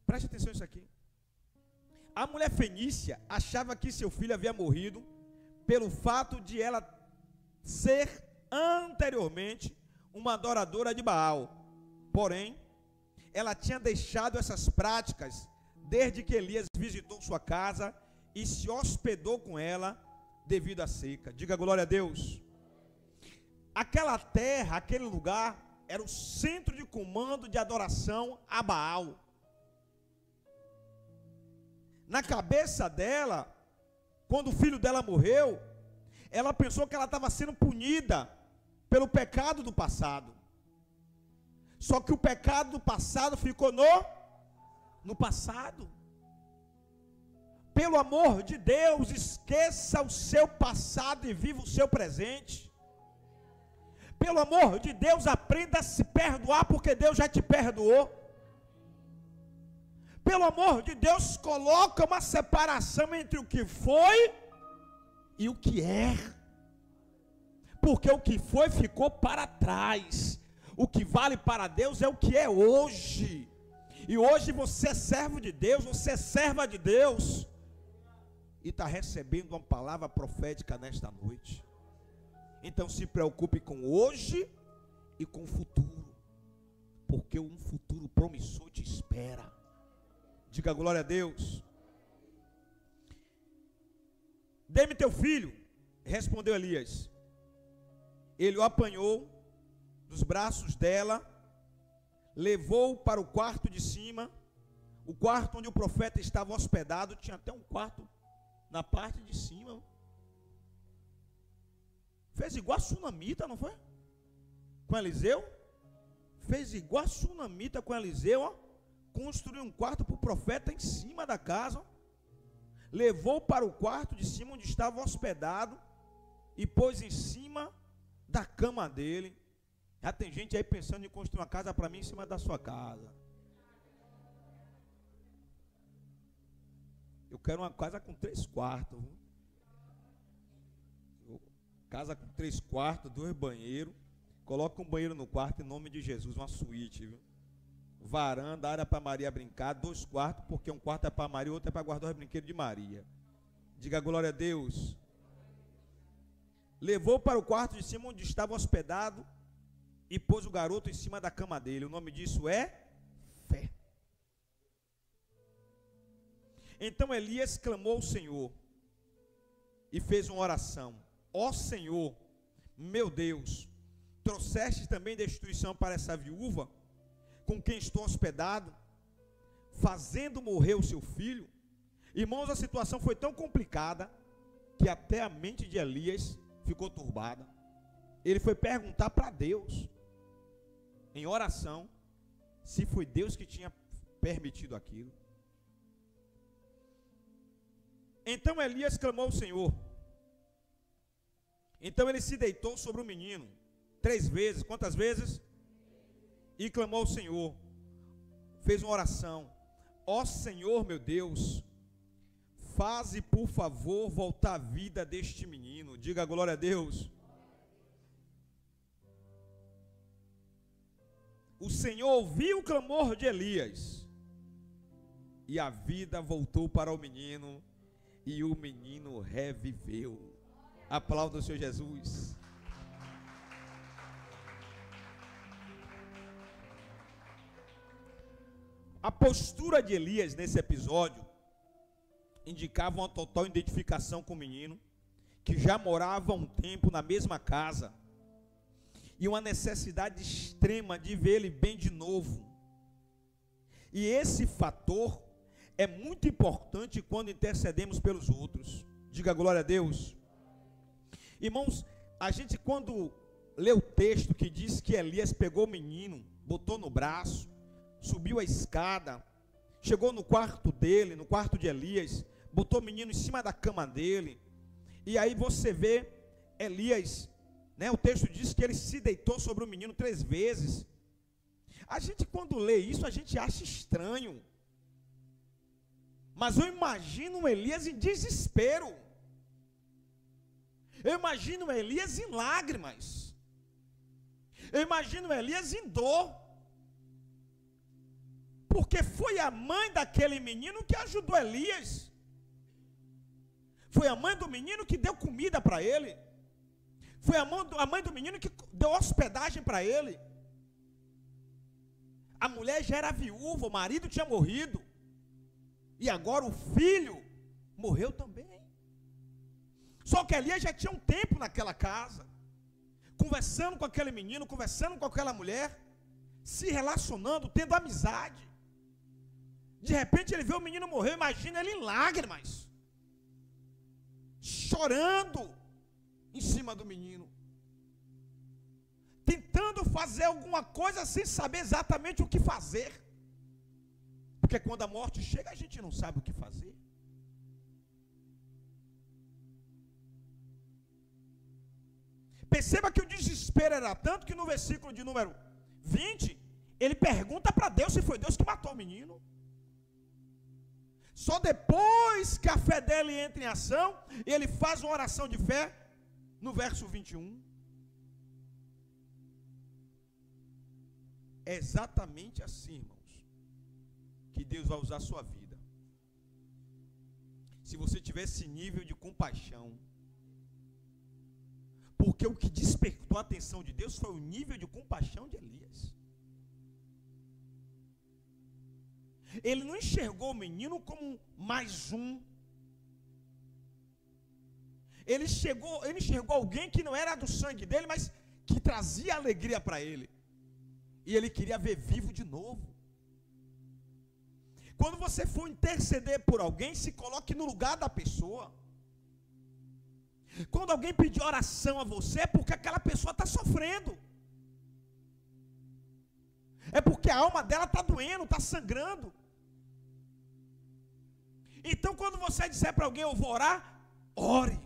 Preste atenção nisso aqui. A mulher fenícia achava que seu filho havia morrido pelo fato de ela ser anteriormente uma adoradora de Baal. Porém, ela tinha deixado essas práticas desde que Elias visitou sua casa e se hospedou com ela devido à seca. Diga glória a Deus. Aquela terra, aquele lugar, era o centro de comando de adoração a Baal. Na cabeça dela, quando o filho dela morreu, ela pensou que ela estava sendo punida pelo pecado do passado. Só que o pecado do passado ficou no passado. Pelo amor de Deus, esqueça o seu passado e viva o seu presente. Pelo amor de Deus, aprenda a se perdoar, porque Deus já te perdoou. Pelo amor de Deus, coloca uma separação entre o que foi e o que é. Porque o que foi ficou para trás. O que vale para Deus é o que é hoje. E hoje você é servo de Deus, você é serva de Deus. E está recebendo uma palavra profética nesta noite. Então se preocupe com hoje e com o futuro. Porque um futuro promissor te espera. Diga glória a Deus. Dê-me teu filho, respondeu Elias. Ele o apanhou dos braços dela, levou-o para o quarto de cima. O quarto onde o profeta estava hospedado, tinha até um quarto na parte de cima. Fez igual a sunamita, não foi? Com Eliseu. Fez igual a sunamita com Eliseu, ó. Construiu um quarto para o profeta em cima da casa. Levou para o quarto de cima onde estava hospedado e pôs em cima da cama dele. Já tem gente aí pensando em construir uma casa para mim em cima da sua casa. Eu quero uma casa com 3 quartos. Casa com 3 quartos, 2 banheiros. Coloca um banheiro no quarto em nome de Jesus, uma suíte, viu? Varanda, área para Maria brincar, 2 quartos, porque um quarto é para Maria e outro é para guardar os brinquedos de Maria. Diga glória a Deus. Levou para o quarto de cima onde estava hospedado e pôs o garoto em cima da cama dele. O nome disso é fé. Então Elias clamou ao Senhor e fez uma oração. Ó Senhor, meu Deus, trouxeste também destruição para essa viúva com quem estou hospedado, fazendo morrer o seu filho? Irmãos, a situação foi tão complicada que até a mente de Elias ficou turbada. Ele foi perguntar para Deus, em oração, se foi Deus que tinha permitido aquilo. Então Elias clamou ao Senhor. Então ele se deitou sobre o menino 3 vezes. Quantas vezes? E clamou ao Senhor. Fez uma oração. Ó Senhor meu Deus, faze por favor voltar a vida deste menino. Diga glória a Deus. O Senhor ouviu o clamor de Elias e a vida voltou para o menino e o menino reviveu. Aplauda o Senhor Jesus. A postura de Elias nesse episódio indicava uma total identificação com o menino, que já morava há um tempo na mesma casa, e uma necessidade extrema de ver ele bem de novo. E esse fator é muito importante quando intercedemos pelos outros. Diga glória a Deus. Irmãos, a gente quando lê o texto que diz que Elias pegou o menino, botou no braço, subiu a escada, chegou no quarto dele, no quarto de Elias, botou o menino em cima da cama dele. E aí você vê Elias, né, o texto diz que ele se deitou sobre o menino 3 vezes. A gente, quando lê isso, a gente acha estranho. Mas eu imagino Elias em desespero. Eu imagino Elias em lágrimas. Eu imagino Elias em dor. Porque foi a mãe daquele menino que ajudou Elias. Foi a mãe do menino que deu comida para ele. Foi a mãe do menino que deu hospedagem para ele. A mulher já era viúva, o marido tinha morrido. E agora o filho morreu também. Só que Elias já tinha um tempo naquela casa, conversando com aquele menino, conversando com aquela mulher, se relacionando, tendo amizade. De repente ele vê o menino morrer, imagina ele em lágrimas, chorando em cima do menino, tentando fazer alguma coisa sem saber exatamente o que fazer. Porque quando a morte chega, a gente não sabe o que fazer. Perceba que o desespero era tanto que no versículo de número 20, ele pergunta para Deus se foi Deus que matou o menino. Só depois que a fé dele entra em ação, ele faz uma oração de fé no verso 21. É exatamente assim, irmãos, que Deus vai usar a sua vida. Se você tiver esse nível de compaixão, porque o que despertou a atenção de Deus foi o nível de compaixão de Elias. Ele não enxergou o menino como mais um. Ele enxergou alguém que não era do sangue dele, mas que trazia alegria para ele. E ele queria ver vivo de novo. Quando você for interceder por alguém, se coloque no lugar da pessoa. Quando alguém pedir oração a você, é porque aquela pessoa está sofrendo. É porque a alma dela está doendo, está sangrando. Então quando você disser para alguém, eu vou orar, ore.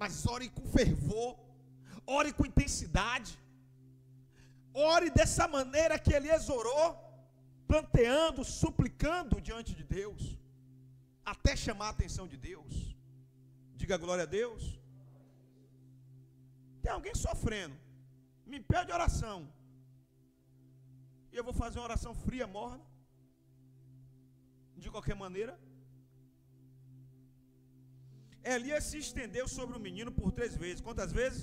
Mas ore com fervor, ore com intensidade. Ore dessa maneira que Elias orou, planteando, suplicando diante de Deus, até chamar a atenção de Deus. Diga glória a Deus. Tem alguém sofrendo, me pede oração, e eu vou fazer uma oração fria, morna, de qualquer maneira. Elias se estendeu sobre o menino por 3 vezes. Quantas vezes?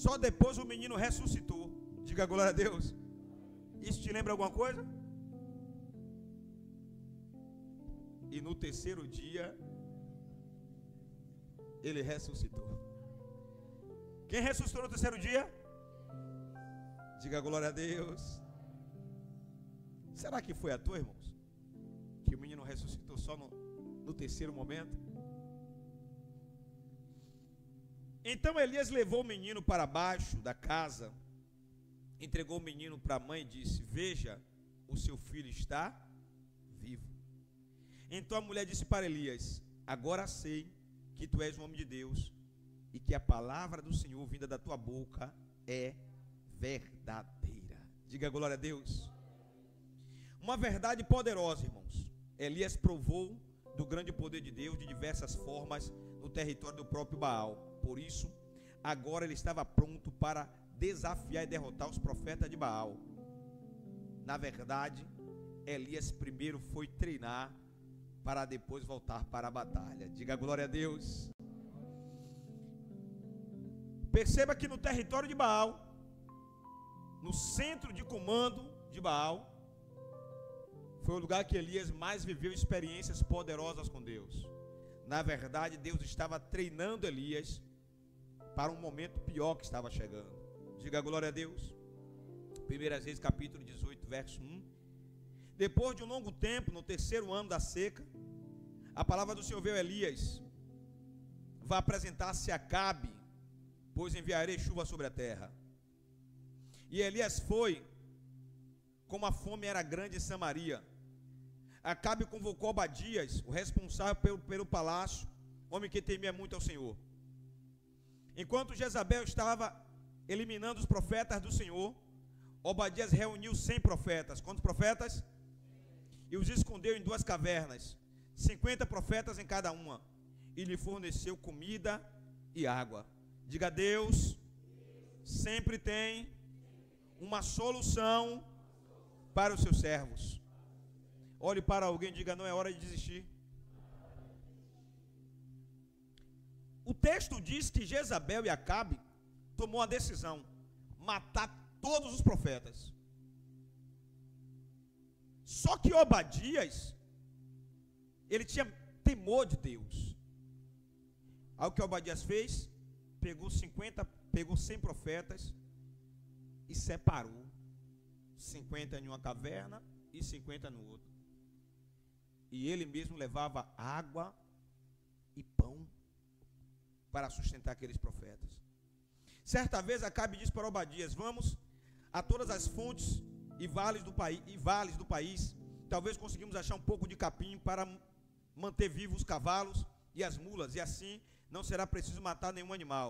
Só depois o menino ressuscitou. Diga glória a Deus. Isso te lembra alguma coisa? E no 3º dia ele ressuscitou. Quem ressuscitou no 3º dia? Diga glória a Deus. Será que foi à toa, irmãos? Que o menino ressuscitou só no 3º momento? Então Elias levou o menino para baixo da casa, entregou o menino para a mãe e disse: veja, o seu filho está vivo. Então a mulher disse para Elias: agora sei que tu és um homem de Deus e que a palavra do Senhor vinda da tua boca é verdadeira. Diga glória a Deus. Uma verdade poderosa, irmãos. Elias provou do grande poder de Deus de diversas formas no território do próprio Baal. Por isso, agora ele estava pronto para desafiar e derrotar os profetas de Baal. Na verdade, Elias primeiro foi treinar para depois voltar para a batalha. Diga glória a Deus. Perceba que no território de Baal, no centro de comando de Baal, foi o lugar que Elias mais viveu experiências poderosas com Deus. Na verdade, Deus estava treinando Elias para um momento pior que estava chegando. Diga glória a Deus. 1 Reis capítulo 18, verso 1. Depois de um longo tempo, no 3º ano da seca, a palavra do Senhor veio a Elias: vá apresentar-se a Acabe, pois enviarei chuva sobre a terra. E Elias foi, como a fome era grande em Samaria. Acabe convocou Obadias, o responsável pelo palácio, homem que temia muito ao Senhor. Enquanto Jezabel estava eliminando os profetas do Senhor, Obadias reuniu 100 profetas. Quantos profetas? E os escondeu em 2 cavernas, 50 profetas em cada uma, e lhe forneceu comida e água. Diga: Deus sempre tem uma solução para os seus servos. Olhe para alguém e diga: não é hora de desistir. O texto diz que Jezabel e Acabe tomou a decisão: matar todos os profetas. Só que Obadias, ele tinha temor de Deus. Aí o que Obadias fez? Pegou 100 profetas e separou 50 em uma caverna e 50 no outro. E ele mesmo levava água e pão para sustentar aqueles profetas. Certa vez Acabe disse para Obadias: vamos a todas as fontes e vales do país, talvez conseguimos achar um pouco de capim para manter vivos os cavalos e as mulas, e assim não será preciso matar nenhum animal.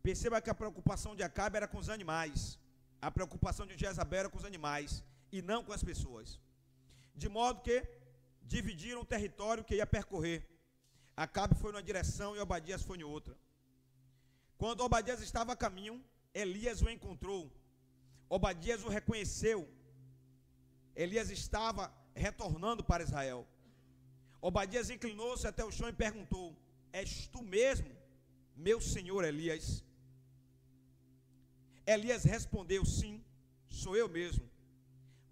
Perceba que a preocupação de Acabe era com os animais, a preocupação de Jezabel era com os animais e não com as pessoas. De modo que dividiram o território que ia percorrer. Acabe foi numa direção e Obadias foi em outra. Quando Obadias estava a caminho, Elias o encontrou. Obadias o reconheceu. Elias estava retornando para Israel. Obadias inclinou-se até o chão e perguntou: és tu mesmo, meu senhor Elias? Elias respondeu: sim, sou eu mesmo.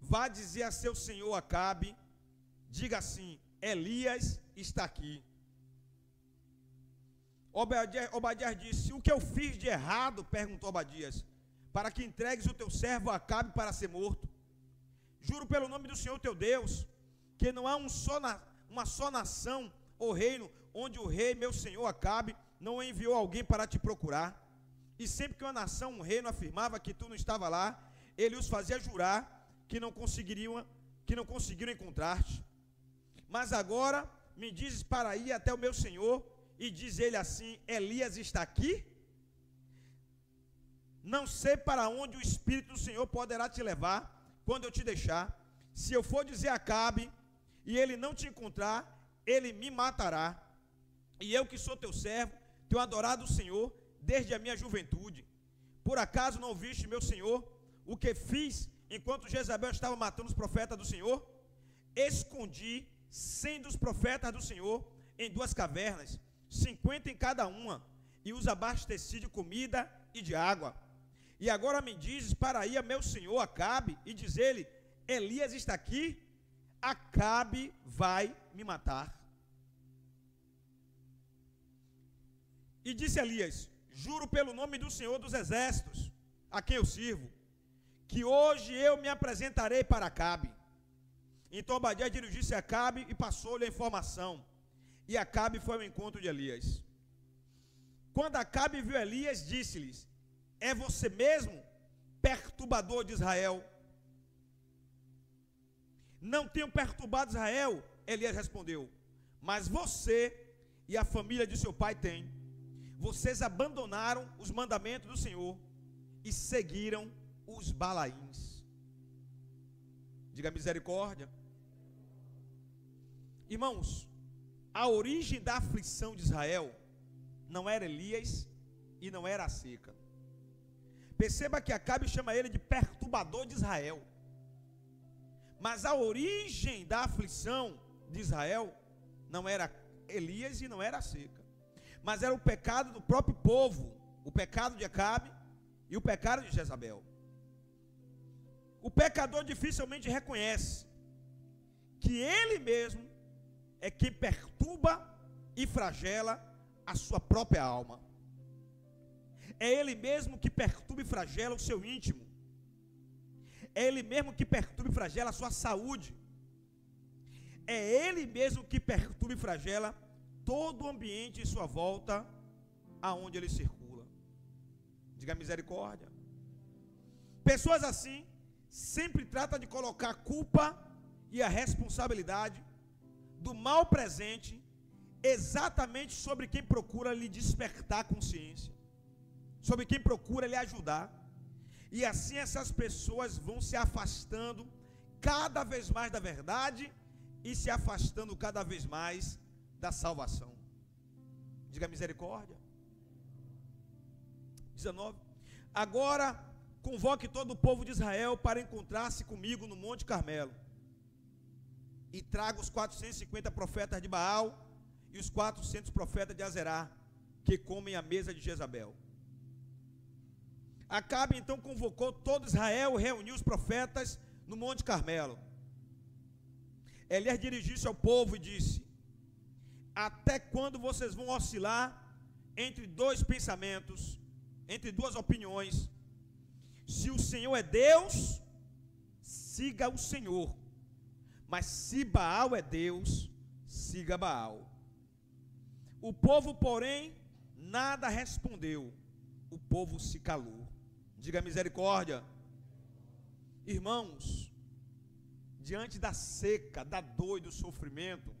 Vá dizer a seu senhor Acabe, diga assim: Elias está aqui. Obadias disse: o que eu fiz de errado? Perguntou Obadias, para que entregues o teu servo Acabe para ser morto. Juro pelo nome do Senhor teu Deus, que não há uma só nação ou reino onde o rei, meu senhor Acabe, não enviou alguém para te procurar. E sempre que uma nação, um reino afirmava que tu não estava lá, ele os fazia jurar que não conseguiram encontrar-te. Mas agora me dizes para ir até o meu senhor, e diz ele assim: Elias está aqui? Não sei para onde o Espírito do Senhor poderá te levar quando eu te deixar. Se eu for dizer a Acabe e ele não te encontrar, ele me matará. E eu que sou teu servo, tenho adorado o Senhor desde a minha juventude. Por acaso não viste, meu Senhor, o que fiz enquanto Jezabel estava matando os profetas do Senhor? Escondi 100 dos profetas do Senhor em 2 cavernas, 50 em cada uma, e os abasteci de comida e de água. E agora me dizes para ir a meu senhor Acabe e dizer-lhe: Elias está aqui? Acabe vai me matar. E disse Elias: juro pelo nome do Senhor dos exércitos, a quem eu sirvo, que hoje eu me apresentarei para Acabe. Então Obadias dirigiu-se a Acabe e passou-lhe a informação. E Acabe foi ao encontro de Elias. Quando Acabe viu Elias, disse-lhes: é você mesmo, perturbador de Israel? Não tenho perturbado Israel, Elias respondeu, mas você e a família de seu pai têm. Vocês abandonaram os mandamentos do Senhor e seguiram os Balaíns. Diga misericórdia. Irmãos, a origem da aflição de Israel não era Elias e não era a seca. Perceba que Acabe chama ele de perturbador de Israel. Mas a origem da aflição de Israel não era Elias e não era a seca, mas era o pecado do próprio povo, o pecado de Acabe e o pecado de Jezabel. O pecador dificilmente reconhece que ele mesmo é quem perturba e flagela a sua própria alma. É ele mesmo que perturba e flagela o seu íntimo. É ele mesmo que perturba e flagela a sua saúde. É ele mesmo que perturba e flagela todo o ambiente em sua volta, aonde ele circula. Diga misericórdia. Pessoas assim sempre tratam de colocar a culpa e a responsabilidade do mal presente, exatamente sobre quem procura lhe despertar consciência, sobre quem procura lhe ajudar. E assim essas pessoas vão se afastando cada vez mais da verdade e se afastando cada vez mais da salvação. Diga misericórdia. 19. Agora convoque todo o povo de Israel para encontrar-se comigo no Monte Carmelo, e traga os 450 profetas de Baal e os 400 profetas de Azerá, que comem à mesa de Jezabel. Acabe então convocou todo Israel e reuniu os profetas no Monte Carmelo. Elias dirigiu-se ao povo e disse: até quando vocês vão oscilar entre dois pensamentos, entre duas opiniões? Se o Senhor é Deus, siga o Senhor, mas se Baal é Deus, siga Baal. O povo, porém, nada respondeu, o povo se calou. Diga misericórdia. Irmãos, diante da seca, da dor e do sofrimento,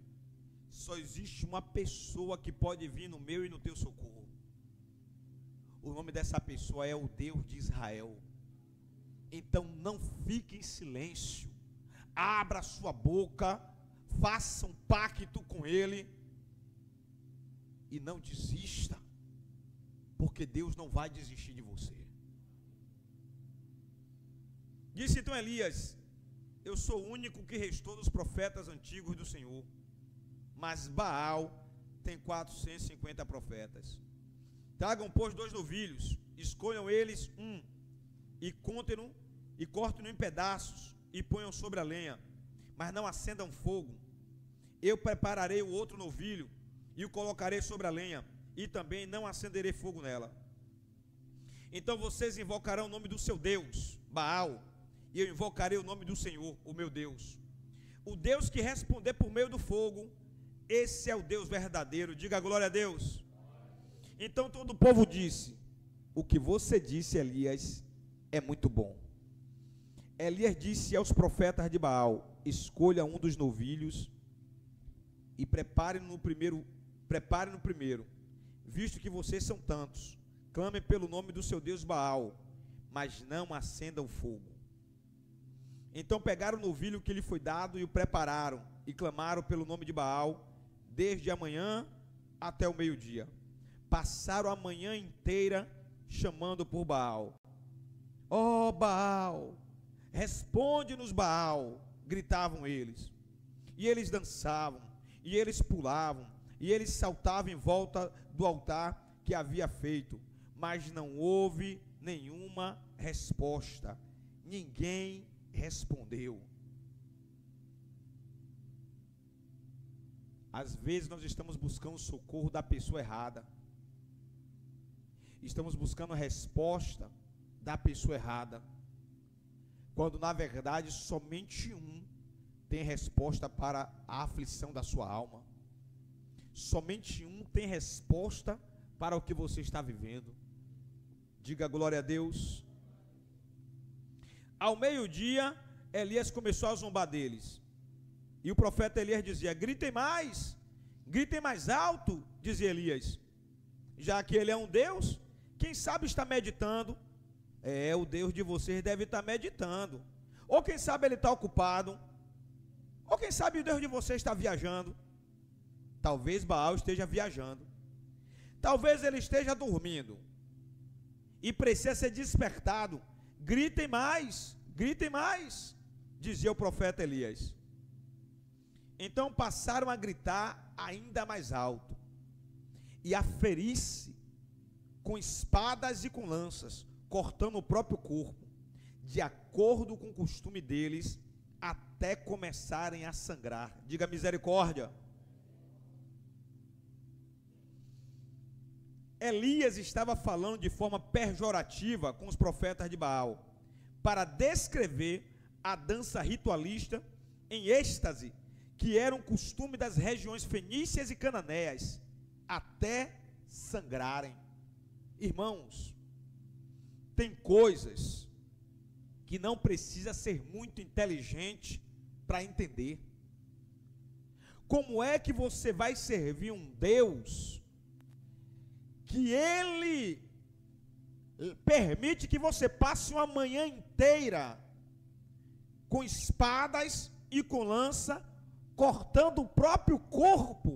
só existe uma pessoa que pode vir no meu e no teu socorro. O nome dessa pessoa é o Deus de Israel. Então não fique em silêncio, abra sua boca, faça um pacto com Ele e não desista, porque Deus não vai desistir de você. Disse então Elias: eu sou o único que restou dos profetas antigos do Senhor, mas Baal tem 450 profetas. Tragam, pois, 2 novilhos, escolham eles um, e contem-no, e cortem-no em pedaços, e ponham sobre a lenha, mas não acendam fogo. Eu prepararei o outro novilho, e o colocarei sobre a lenha, e também não acenderei fogo nela. Então vocês invocarão o nome do seu Deus, Baal, e eu invocarei o nome do Senhor, o meu Deus. O Deus que responder por meio do fogo, esse é o Deus verdadeiro. Diga glória a Deus. Então todo o povo disse: o que você disse, Elias, é muito bom. Elias disse aos profetas de Baal: escolha um dos novilhos e prepare no primeiro, visto que vocês são tantos. Clamem pelo nome do seu Deus Baal, mas não acendam fogo. Então pegaram o novilho que lhe foi dado e o prepararam, e clamaram pelo nome de Baal, desde a manhã até o meio-dia. Passaram a manhã inteira chamando por Baal. Ó Baal, responde-nos, Baal, gritavam eles. E eles dançavam, e eles pulavam, e eles saltavam em volta do altar que havia feito, mas não houve nenhuma resposta. Ninguém respondeu. Às vezes nós estamos buscando o socorro da pessoa errada. Estamos buscando a resposta da pessoa errada, quando na verdade somente um tem resposta para a aflição da sua alma. Somente um tem resposta para o que você está vivendo. Diga glória a Deus. Ao meio-dia, Elias começou a zombar deles. E o profeta Elias dizia: gritem mais alto, dizia Elias. Já que ele é um Deus, quem sabe está meditando. O Deus de vocês deve estar meditando. Ou quem sabe ele está ocupado. Ou quem sabe o Deus de vocês está viajando. Talvez Baal esteja viajando. Talvez ele esteja dormindo e precisa ser despertado. Gritem mais, dizia o profeta Elias. Então passaram a gritar ainda mais alto e a ferir-se com espadas e com lanças, cortando o próprio corpo, de acordo com o costume deles, até começarem a sangrar. Diga misericórdia. Elias estava falando de forma pejorativa com os profetas de Baal, para descrever a dança ritualista em êxtase, que era um costume das regiões fenícias e cananeias, até sangrarem. Irmãos, tem coisas que não precisa ser muito inteligente para entender. Como é que você vai servir um Deus que Ele permite que você passe uma manhã inteira com espadas e com lança, cortando o próprio corpo,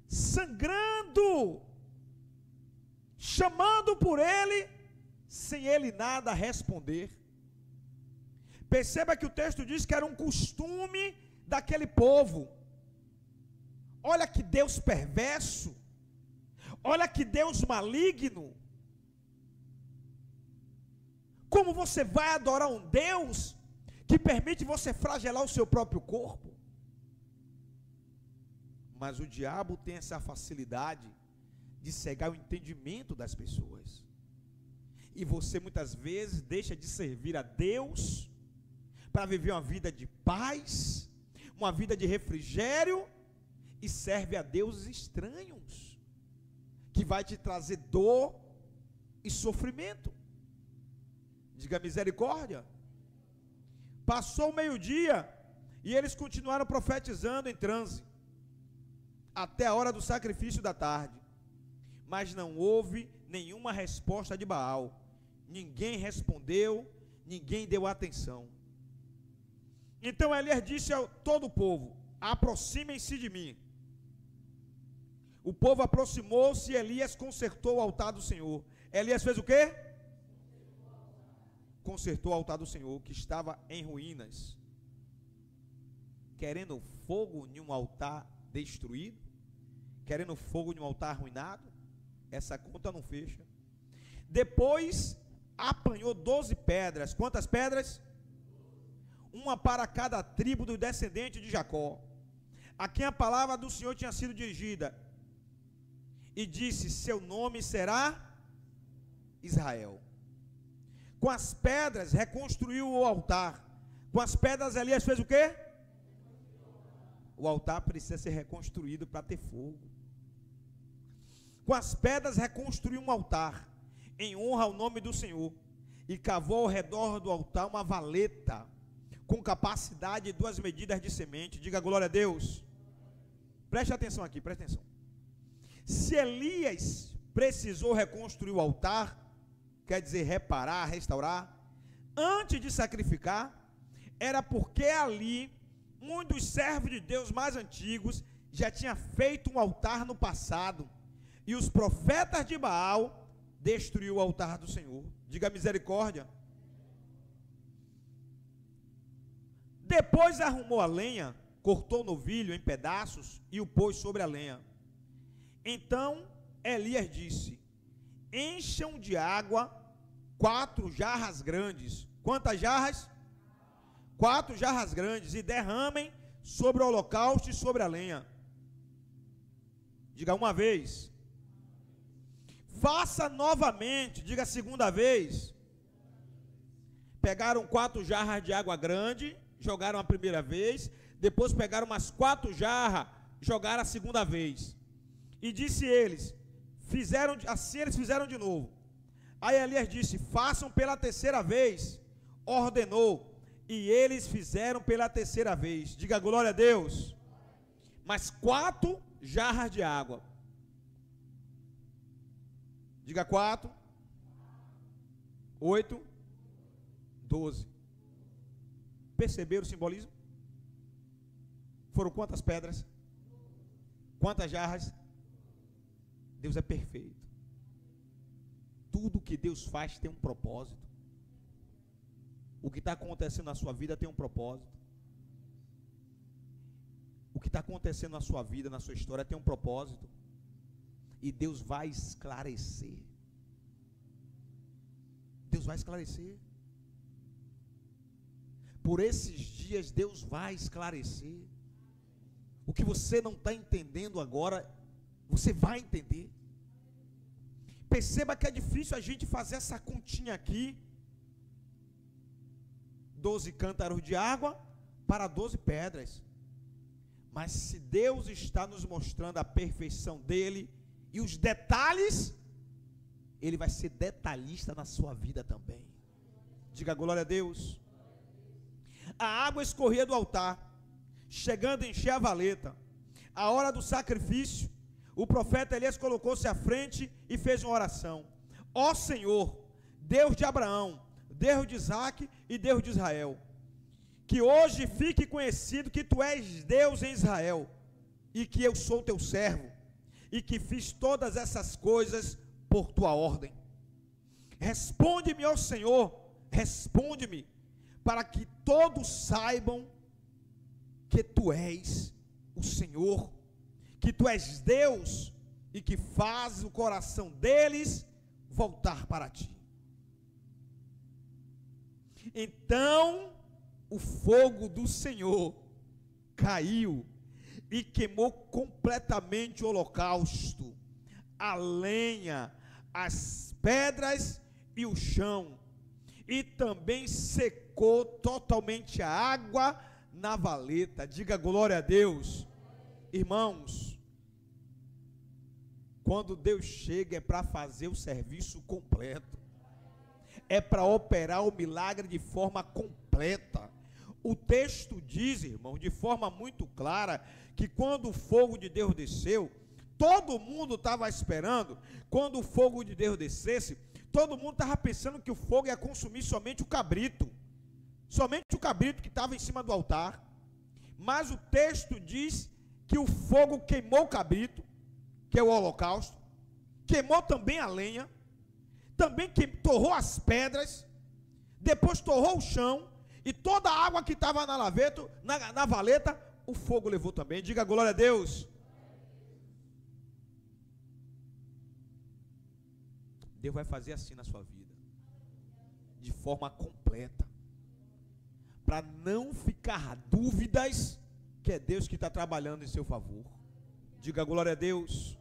sangrando, chamando por Ele, sem Ele nada responder? Perceba que o texto diz que era um costume daquele povo. Olha que Deus perverso, olha que Deus maligno. Como você vai adorar um Deus que permite você flagelar o seu próprio corpo? Mas o diabo tem essa facilidade de cegar o entendimento das pessoas. E você muitas vezes deixa de servir a Deus para viver uma vida de paz, uma vida de refrigério, e serve a deuses estranhos, que vai te trazer dor e sofrimento. Diga misericórdia. Passou o meio-dia e eles continuaram profetizando em transe até a hora do sacrifício da tarde, mas não houve nenhuma resposta de Baal. Ninguém respondeu, ninguém deu atenção. Então Elias disse a todo o povo: aproximem-se de mim. O povo aproximou-se e Elias consertou o altar do Senhor. Elias fez o quê? Consertou o altar do Senhor, que estava em ruínas. Querendo fogo em um altar destruído? Querendo fogo em um altar arruinado? Essa conta não fecha. Depois apanhou 12 pedras. Quantas pedras? Uma para cada tribo do descendente de Jacó, a quem a palavra do Senhor tinha sido dirigida, e disse: seu nome será Israel. Com as pedras reconstruiu o altar. Com as pedras Elias fez o quê? O altar precisa ser reconstruído para ter fogo. Com as pedras reconstruiu um altar em honra ao nome do Senhor, e cavou ao redor do altar uma valeta com capacidade de 2 medidas de semente. Diga glória a Deus. Preste atenção aqui, preste atenção. Se Elias precisou reconstruir o altar, quer dizer reparar, restaurar, antes de sacrificar, era porque ali um dos servos de Deus mais antigos já tinha feito um altar no passado, e os profetas de Baal destruiu o altar do Senhor. Diga misericórdia. Depois arrumou a lenha, cortou o novilho em pedaços e o pôs sobre a lenha. Então Elias disse: encham de água 4 jarras grandes. Quantas jarras? 4 jarras grandes, e derramem sobre o holocausto e sobre a lenha. Diga uma vez. Faça novamente. Diga a segunda vez. Pegaram 4 jarras de água grande, jogaram a primeira vez, depois pegaram umas 4 jarras, jogaram a segunda vez. E disse eles, eles fizeram de novo. Aí Elias disse: façam pela terceira vez. Ordenou, e eles fizeram pela terceira vez. Diga glória a Deus. Mas 4 jarras de água. Diga 4, 8, 12. Perceberam o simbolismo? Foram quantas pedras? Quantas jarras? Deus é perfeito. Tudo que Deus faz tem um propósito. O que está acontecendo na sua vida tem um propósito. O que está acontecendo na sua vida, na sua história, tem um propósito. E Deus vai esclarecer. Deus vai esclarecer. Por esses dias Deus vai esclarecer. O que você não está entendendo agora, você vai entender. Perceba que é difícil a gente fazer essa continha aqui. 12 cântaros de água para 12 pedras. Mas se Deus está nos mostrando a perfeição dele e os detalhes, ele vai ser detalhista na sua vida também. Diga glória a Deus. A água escorria do altar, chegando a encher a valeta. A hora do sacrifício, o profeta Elias colocou-se à frente e fez uma oração. Ó Senhor, Deus de Abraão, Deus de Isaque e Deus de Israel, que hoje fique conhecido que tu és Deus em Israel, e que eu sou teu servo, e que fiz todas essas coisas por tua ordem. Responde-me, ó Senhor, responde-me, para que todos saibam que tu és o Senhor, que tu és Deus, e que faz o coração deles voltar para ti. Então o fogo do Senhor caiu e queimou completamente o holocausto, a lenha, as pedras e o chão, e também secou totalmente a água na valeta. Diga glória a Deus. Irmãos, quando Deus chega é para fazer o serviço completo, é para operar o milagre de forma completa. O texto diz, irmão, de forma muito clara, que quando o fogo de Deus desceu, todo mundo estava esperando. Quando o fogo de Deus descesse, todo mundo estava pensando que o fogo ia consumir somente o cabrito que estava em cima do altar. Mas o texto diz que o fogo queimou o cabrito, que é o holocausto, queimou também a lenha, também torrou as pedras, depois torrou o chão, e toda a água que estava na valeta, o fogo levou também. Diga glória a Deus. Deus vai fazer assim na sua vida, de forma completa, para não ficar dúvidas que é Deus que está trabalhando em seu favor. Diga glória a Deus.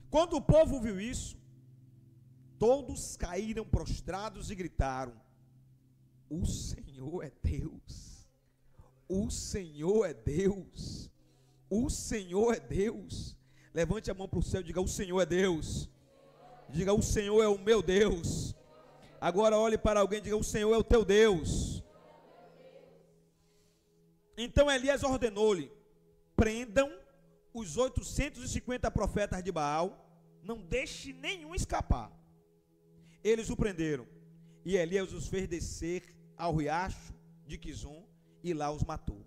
Quando o povo viu isso, todos caíram prostrados e gritaram: o Senhor é Deus, o Senhor é Deus, o Senhor é Deus. Levante a mão para o céu e diga: o Senhor é Deus. Diga: o Senhor é o meu Deus. Agora olhe para alguém e diga: o Senhor é o teu Deus. Então Elias ordenou-lhe: prendam os 850 profetas de Baal, não deixe nenhum escapar. Eles o prenderam, e Elias os fez descer ao riacho de Quizon, e lá os matou.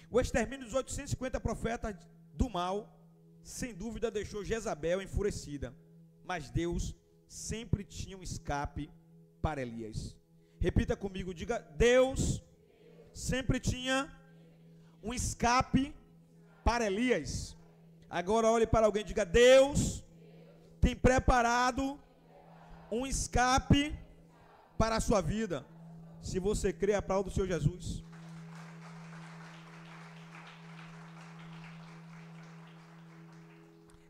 O extermínio dos 850 profetas do mal, sem dúvida, deixou Jezabel enfurecida, mas Deus sempre tinha um escape para Elias. Repita comigo, diga: Deus sempre tinha um escape para Elias. Agora olhe para alguém e diga: Deus tem preparado um escape para a sua vida. Se você crê, aplauda o Senhor Jesus.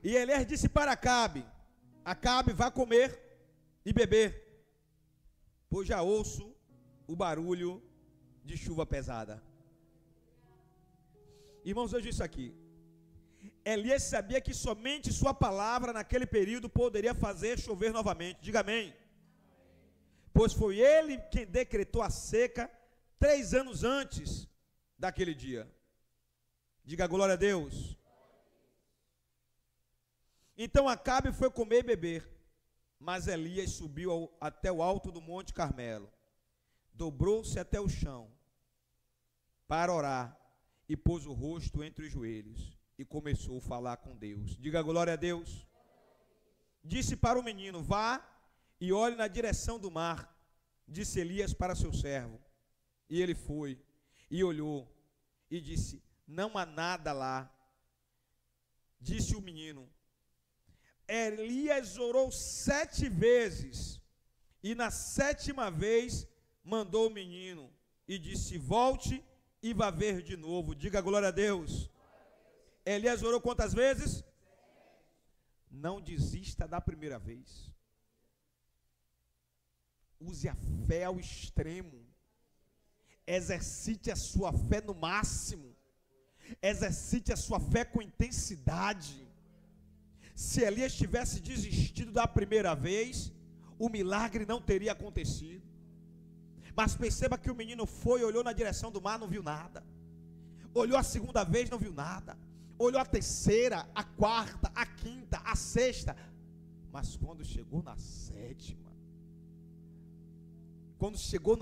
E Elias disse para Acabe: Acabe, vá comer e beber, pois já ouço o barulho de chuva pesada. Irmãos, veja isso aqui. Elias sabia que somente sua palavra naquele período poderia fazer chover novamente. Diga amém. Pois foi ele quem decretou a seca 3 anos antes daquele dia. Diga glória a Deus. Então Acabe foi comer e beber, mas Elias subiu até o alto do Monte Carmelo, dobrou-se até o chão para orar e pôs o rosto entre os joelhos e começou a falar com Deus. Diga glória a Deus. Disse para o menino: vá e olhe na direção do mar, disse Elias para seu servo. E ele foi e olhou e disse: não há nada lá. Disse o menino. Elias orou 7 vezes, e na 7ª vez mandou o menino e disse: volte e vá ver de novo. Diga glória a Deus. Elias orou quantas vezes? Não desista da primeira vez. Use a fé ao extremo. Exercite a sua fé no máximo. Exercite a sua fé com intensidade. Se Elias tivesse desistido da primeira vez, o milagre não teria acontecido. Mas perceba que o menino foi, olhou na direção do mar, não viu nada. Olhou a segunda vez, não viu nada. Olhou a terceira, a quarta, a quinta, a sexta. Mas quando chegou na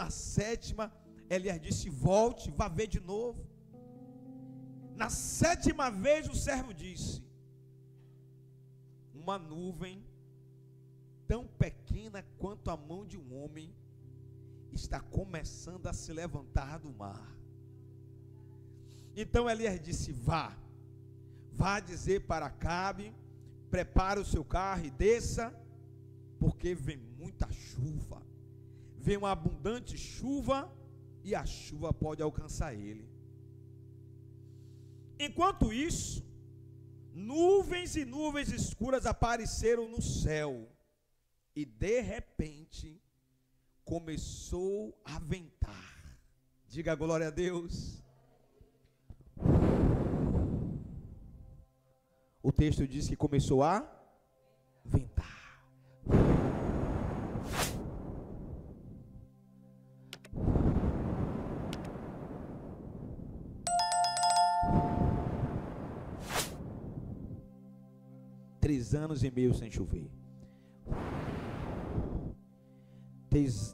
sétima, Elias disse: volte, vá ver de novo. Na sétima vez o servo disse: uma nuvem tão pequena quanto a mão de um homem está começando a se levantar do mar. Então Elias disse: vá dizer para Acabe, prepare o seu carro e desça, porque vem muita chuva, vem uma abundante chuva, e a chuva pode alcançar ele. Enquanto isso, nuvens e nuvens escuras apareceram no céu, e de repente começou a ventar. Diga glória a Deus. O texto diz que começou a ventar. 3 anos e meio sem chover.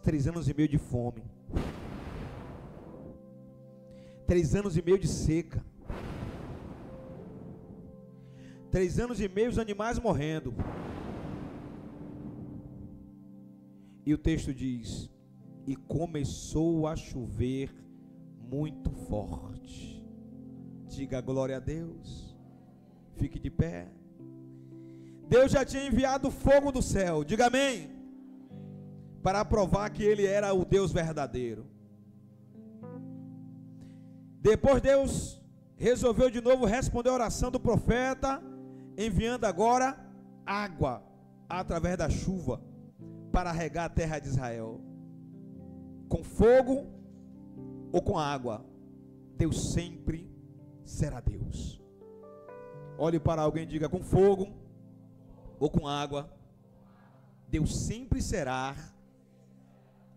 3 anos e meio de fome. 3 anos e meio de seca. 3 anos e meio os animais morrendo. E o texto diz: e começou a chover muito forte. Diga glória a Deus. Fique de pé. Deus já tinha enviado fogo do céu, diga amém, para provar que Ele era o Deus verdadeiro. Depois Deus resolveu de novo responder a oração do profeta, enviando agora água através da chuva para regar a terra de Israel. Com fogo ou com água, Deus sempre será Deus. Olhe para alguém e diga: com fogo ou com água, Deus sempre será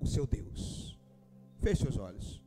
o seu Deus. Feche seus olhos.